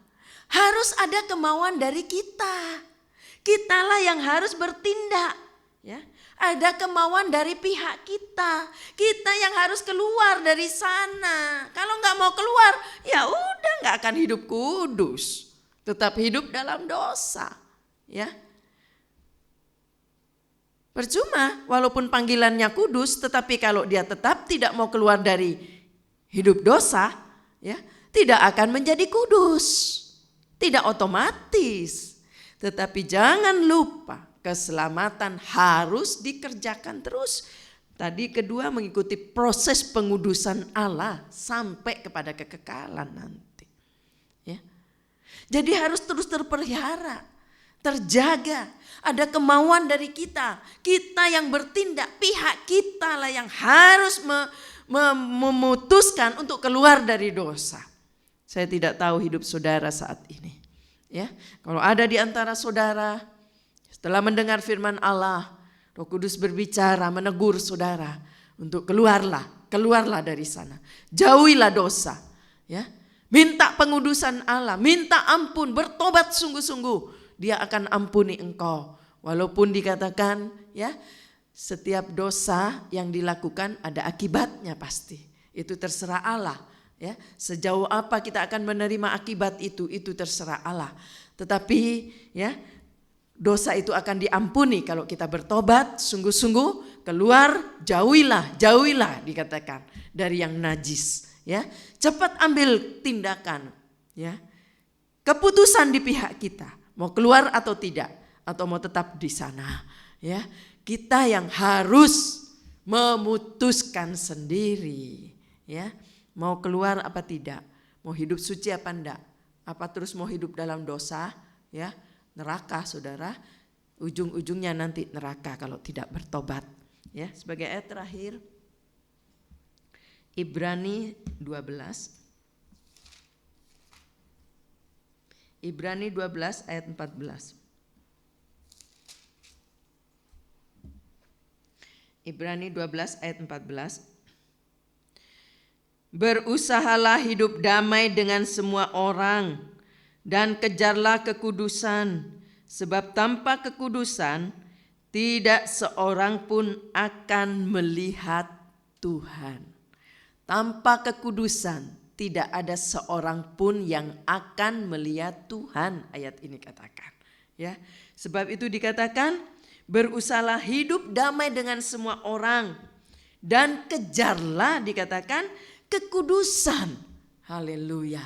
Harus ada kemauan dari kita. Kitalah yang harus bertindak. Ya. Ada kemauan dari pihak kita. Kita yang harus keluar dari sana. Kalau nggak mau keluar, ya udah nggak akan hidup kudus. Tetap hidup dalam dosa. Ya. Percuma, walaupun panggilannya kudus, tetapi kalau dia tetap tidak mau keluar dari hidup dosa, ya, tidak akan menjadi kudus. Tidak otomatis. Tetapi jangan lupa keselamatan harus dikerjakan terus. Tadi kedua mengikuti proses pengudusan Allah sampai kepada kekekalan nanti. Ya. Jadi harus terus terpelihara, terjaga. Ada kemauan dari kita. Kita yang bertindak, pihak kita lah yang harus memutuskan untuk keluar dari dosa. Saya tidak tahu hidup saudara saat ini. Ya, kalau ada di antara saudara setelah mendengar firman Allah, Roh Kudus berbicara menegur saudara untuk keluarlah dari sana. Jauhilah dosa, ya. Minta pengudusan Allah, minta ampun, bertobat sungguh-sungguh. Dia akan ampuni engkau. Walaupun dikatakan ya, setiap dosa yang dilakukan ada akibatnya pasti. Itu terserah Allah. Ya, sejauh apa kita akan menerima akibat itu terserah Allah. Tetapi ya, dosa itu akan diampuni kalau kita bertobat sungguh-sungguh, keluar, jauhilah dikatakan dari yang najis. Ya, cepat ambil tindakan. Ya, keputusan di pihak kita, mau keluar atau tidak, atau mau tetap di sana. Ya, kita yang harus memutuskan sendiri. Ya. Mau keluar apa tidak, mau hidup suci apa enggak, apa terus mau hidup dalam dosa, ya neraka saudara, ujung-ujungnya nanti neraka kalau tidak bertobat. Ya, sebagai ayat terakhir, Ibrani 12. Ibrani 12 ayat 14. Ibrani 12 ayat 14. Berusahalah hidup damai dengan semua orang dan kejarlah kekudusan, sebab tanpa kekudusan tidak seorang pun akan melihat Tuhan. Tanpa kekudusan tidak ada seorang pun yang akan melihat Tuhan, ayat ini katakan. Ya, sebab itu dikatakan berusahalah hidup damai dengan semua orang dan kejarlah dikatakan kekudusan. Haleluya.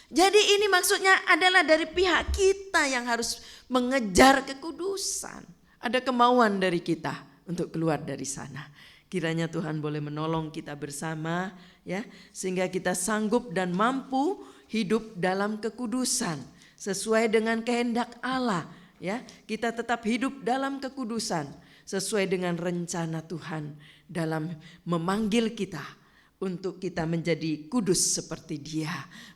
Jadi ini maksudnya adalah dari pihak kita yang harus mengejar kekudusan. Ada kemauan dari kita untuk keluar dari sana. Kiranya Tuhan boleh menolong kita bersama ya, sehingga kita sanggup dan mampu hidup dalam kekudusan sesuai dengan kehendak Allah ya. Kita tetap hidup dalam kekudusan sesuai dengan rencana Tuhan dalam memanggil kita untuk kita menjadi kudus seperti Dia.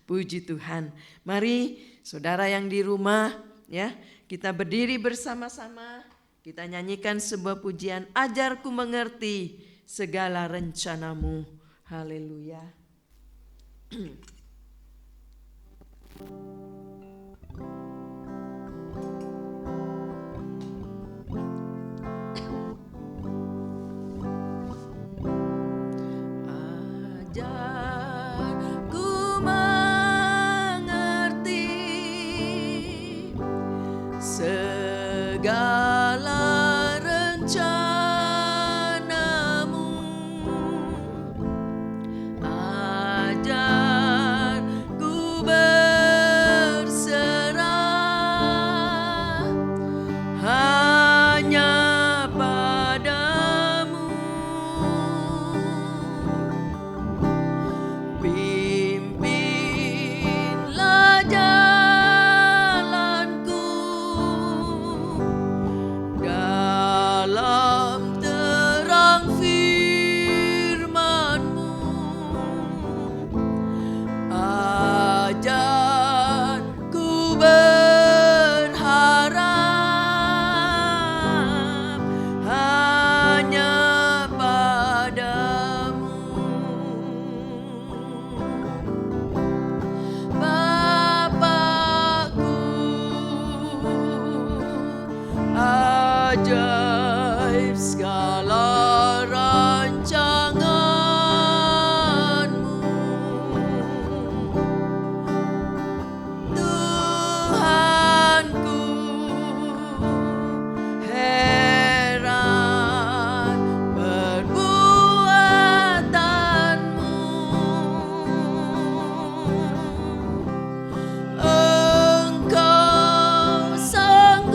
Puji Tuhan. Mari saudara yang di rumah ya, kita berdiri bersama-sama, kita nyanyikan sebuah pujian, ajarku mengerti segala rencanamu. Haleluya. Segala rencanamu, ajarku berserah hanya padamu. Pimpinlah dalam terang firman-Mu, ajarku berharap hanya padamu. Bapakku, ajaib segala rancangan-Mu, Tuhanku, heran perbuatan-Mu. Engkau sanggup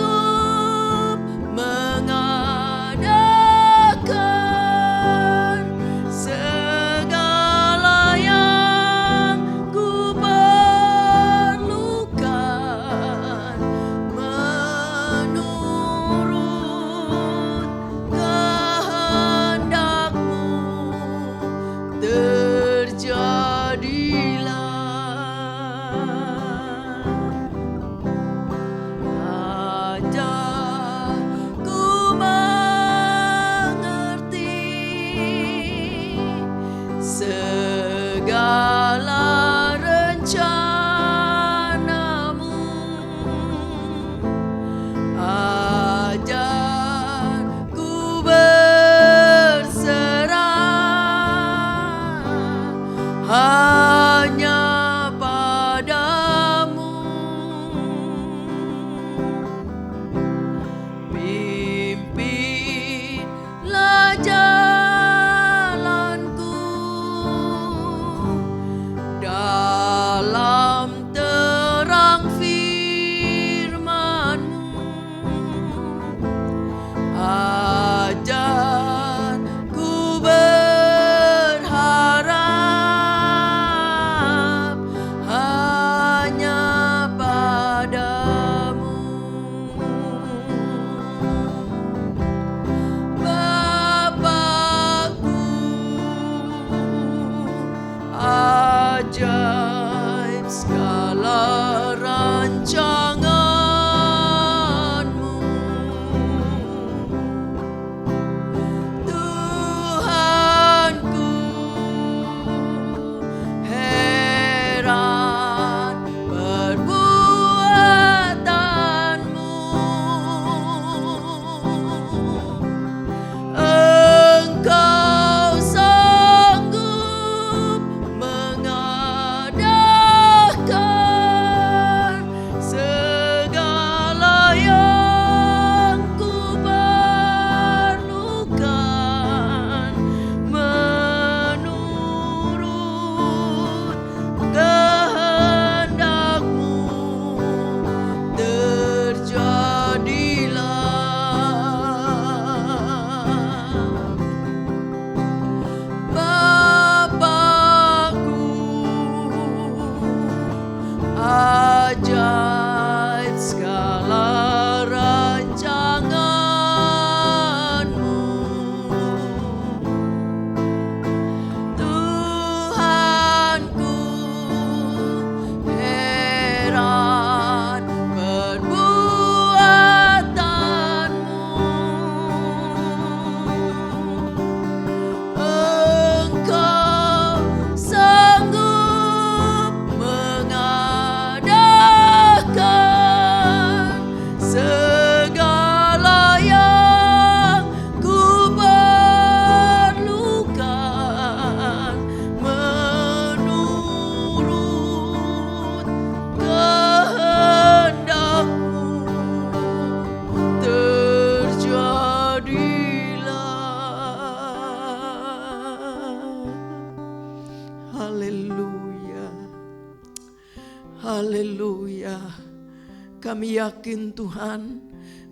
Kami yakin Tuhan,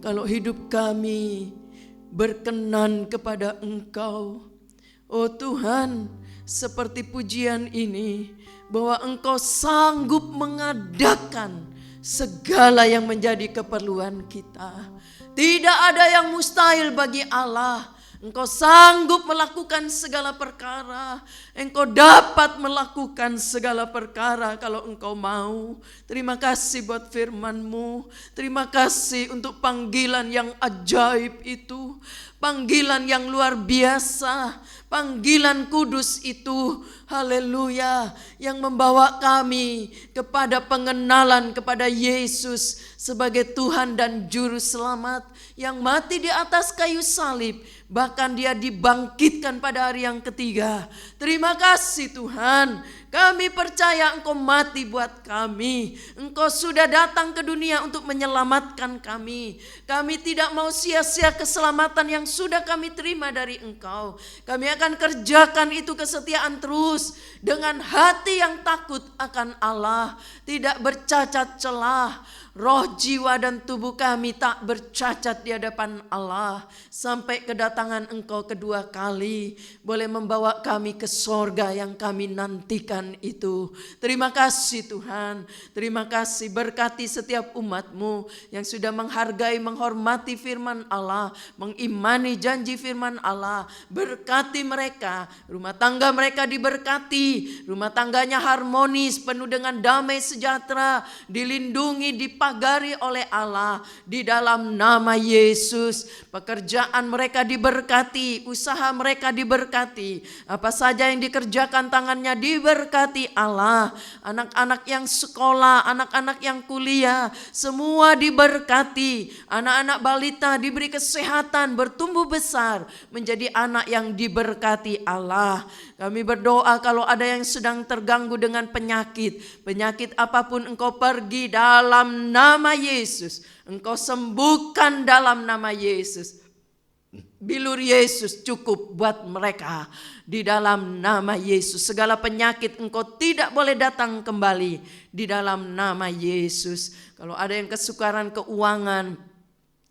kalau hidup kami berkenan kepada Engkau, oh Tuhan, seperti pujian ini, bahwa Engkau sanggup mengadakan segala yang menjadi keperluan kita. Tidak ada yang mustahil bagi Allah. Engkau sanggup melakukan segala perkara. Engkau dapat melakukan segala perkara kalau Engkau mau. Terima kasih buat firman-Mu. Terima kasih untuk panggilan yang ajaib itu. Panggilan yang luar biasa. Panggilan kudus itu. Haleluya. Yang membawa kami kepada pengenalan kepada Yesus sebagai Tuhan dan Juru Selamat. Yang mati di atas kayu salib. Bahkan dia dibangkitkan pada hari yang ketiga. Terima kasih Tuhan. Kami percaya Engkau mati buat kami. Engkau sudah datang ke dunia untuk menyelamatkan kami. Kami tidak mau sia-sia keselamatan yang sudah kami terima dari Engkau. Kami akan kerjakan itu kesetiaan terus. Dengan hati yang takut akan Allah. Tidak bercacat celah. Roh, jiwa, dan tubuh kami tak bercacat di hadapan Allah. Sampai kedatangan Engkau kedua kali. Boleh membawa kami ke sorga yang kami nantikan itu. Terima kasih Tuhan. Terima kasih, berkati setiap umat-Mu yang sudah menghargai, menghormati firman Allah. Mengimani janji firman Allah. Berkati mereka. Rumah tangga mereka diberkati. Rumah tangganya harmonis, penuh dengan damai sejahtera. Dilindungi, dipagari oleh Allah di dalam nama Yesus. Pekerjaan mereka diberkati, usaha mereka diberkati, apa saja yang dikerjakan tangannya diberkati Allah. Anak-anak yang sekolah, anak-anak yang kuliah, semua diberkati. Anak-anak balita diberi kesehatan, bertumbuh besar menjadi anak yang diberkati Allah. Kami berdoa kalau ada yang sedang terganggu dengan penyakit, penyakit apapun Engkau pergi dalam nama Yesus. Engkau sembuhkan dalam nama Yesus. Bilur Yesus cukup buat mereka di dalam nama Yesus. Segala penyakit Engkau tidak boleh datang kembali di dalam nama Yesus. Kalau ada yang kesukaran keuangan,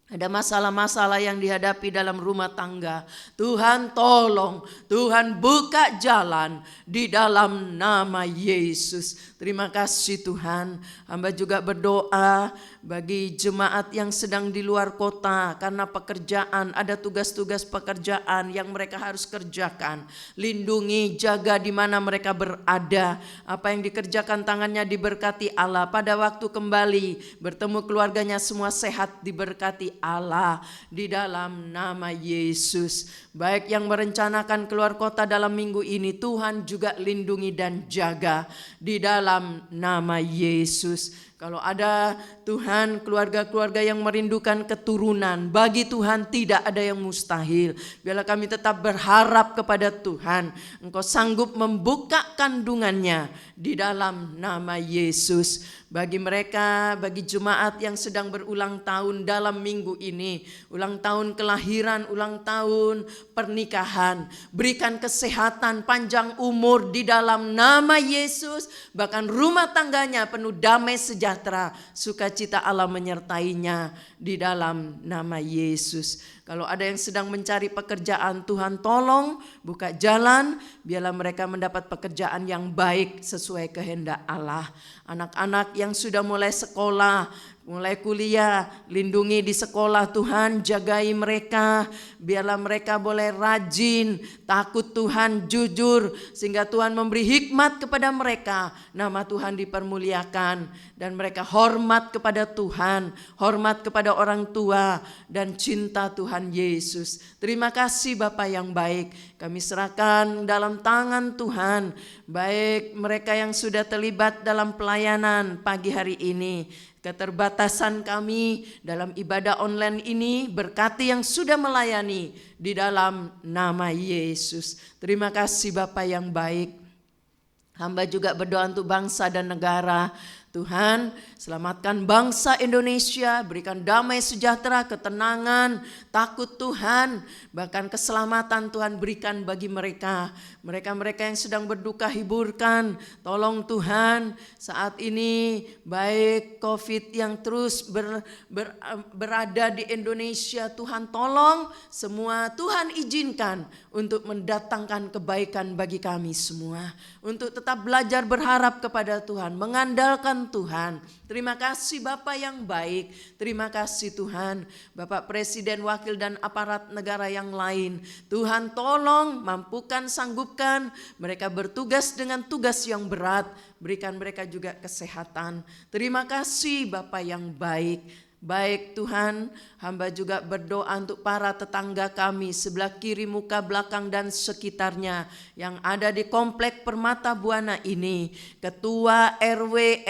ada masalah-masalah yang dihadapi dalam rumah tangga, Tuhan tolong, Tuhan buka jalan di dalam nama Yesus. Terima kasih Tuhan. Hamba juga berdoa bagi jemaat yang sedang di luar kota karena pekerjaan, ada tugas-tugas pekerjaan yang mereka harus kerjakan. Lindungi, jaga di mana mereka berada. Apa yang dikerjakan tangannya diberkati Allah. Pada waktu kembali bertemu keluarganya semua sehat, diberkati Allah di dalam nama Yesus. Baik yang merencanakan keluar kota dalam minggu ini, Tuhan juga lindungi dan jaga di dalam nama Yesus. Kalau ada Tuhan keluarga-keluarga yang merindukan keturunan, bagi Tuhan tidak ada yang mustahil. Biarlah kami tetap berharap kepada Tuhan. Engkau sanggup membuka kandungannya di dalam nama Yesus. Bagi mereka, bagi jemaat yang sedang berulang tahun dalam minggu ini, ulang tahun kelahiran, ulang tahun pernikahan, berikan kesehatan, panjang umur di dalam nama Yesus. Bahkan rumah tangganya penuh damai sejahtera, sukacita Allah menyertainya di dalam nama Yesus. Kalau ada yang sedang mencari pekerjaan, Tuhan tolong buka jalan, biarlah mereka mendapat pekerjaan yang baik sesuai kehendak Allah. Anak-anak yang sudah mulai sekolah, mulai kuliah, lindungi di sekolah Tuhan, jagai mereka, biarlah mereka boleh rajin, takut Tuhan, jujur, sehingga Tuhan memberi hikmat kepada mereka, nama Tuhan dipermuliakan, dan mereka hormat kepada Tuhan, hormat kepada orang tua, dan cinta Tuhan Yesus. Terima kasih Bapa yang baik, kami serahkan dalam tangan Tuhan, baik mereka yang sudah terlibat dalam pelayanan pagi hari ini, keterbatasan kami dalam ibadah online ini, berkati yang sudah melayani di dalam nama Yesus. Terima kasih Bapa yang baik. Hamba juga berdoa untuk bangsa dan negara. Tuhan, selamatkan bangsa Indonesia, berikan damai sejahtera, ketenangan, takut Tuhan, bahkan keselamatan Tuhan berikan bagi mereka. Mereka-mereka yang sedang berduka hiburkan, tolong Tuhan saat ini baik COVID yang terus berada di Indonesia, Tuhan tolong semua, Tuhan izinkan untuk mendatangkan kebaikan bagi kami semua. Untuk tetap belajar berharap kepada Tuhan, mengandalkan Tuhan. Terima kasih Bapak yang baik, terima kasih Tuhan, Bapak Presiden, Wakil dan aparat negara yang lain. Tuhan tolong, mampukan, sanggupkan mereka bertugas dengan tugas yang berat, berikan mereka juga kesehatan. Terima kasih Bapak yang baik. Baik Tuhan, hamba juga berdoa untuk para tetangga kami sebelah kiri, muka, belakang dan sekitarnya yang ada di komplek Permata Buana ini. Ketua RW,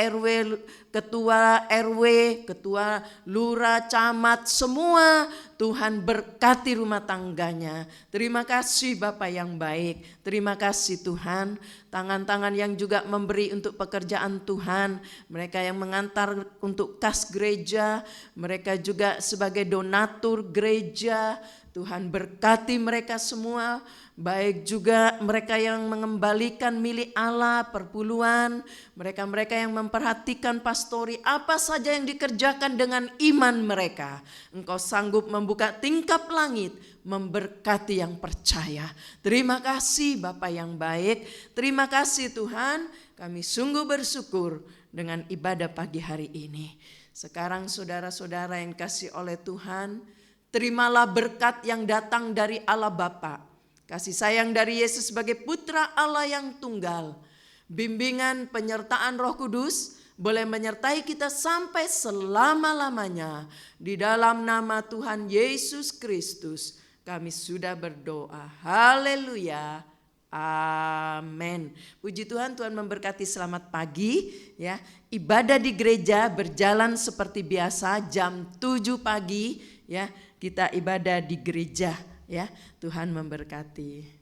ketua lurah, camat, semua Tuhan berkati rumah tangganya. Terima kasih Bapak yang baik, terima kasih Tuhan. Tangan-tangan yang juga memberi untuk pekerjaan Tuhan, mereka yang mengantar untuk kas gereja, mereka juga sebagai donatur gereja, Tuhan berkati mereka semua. Baik juga mereka yang mengembalikan milik Allah, perpuluhan, mereka-mereka yang memperhatikan pastori, apa saja yang dikerjakan dengan iman mereka. Engkau sanggup membuka tingkap langit, memberkati yang percaya. Terima kasih Bapa yang baik, terima kasih Tuhan, kami sungguh bersyukur dengan ibadah pagi hari ini. Sekarang saudara-saudara yang kasih oleh Tuhan, terimalah berkat yang datang dari Allah Bapa, kasih sayang dari Yesus sebagai putra Allah yang tunggal, bimbingan penyertaan Roh Kudus boleh menyertai kita sampai selama-lamanya. Di dalam nama Tuhan Yesus Kristus kami sudah berdoa. Haleluya. Amin. Puji Tuhan, Tuhan memberkati. Selamat pagi ya. Ibadah di gereja berjalan seperti biasa jam 7 pagi ya. Kita ibadah di gereja ya. Tuhan memberkati.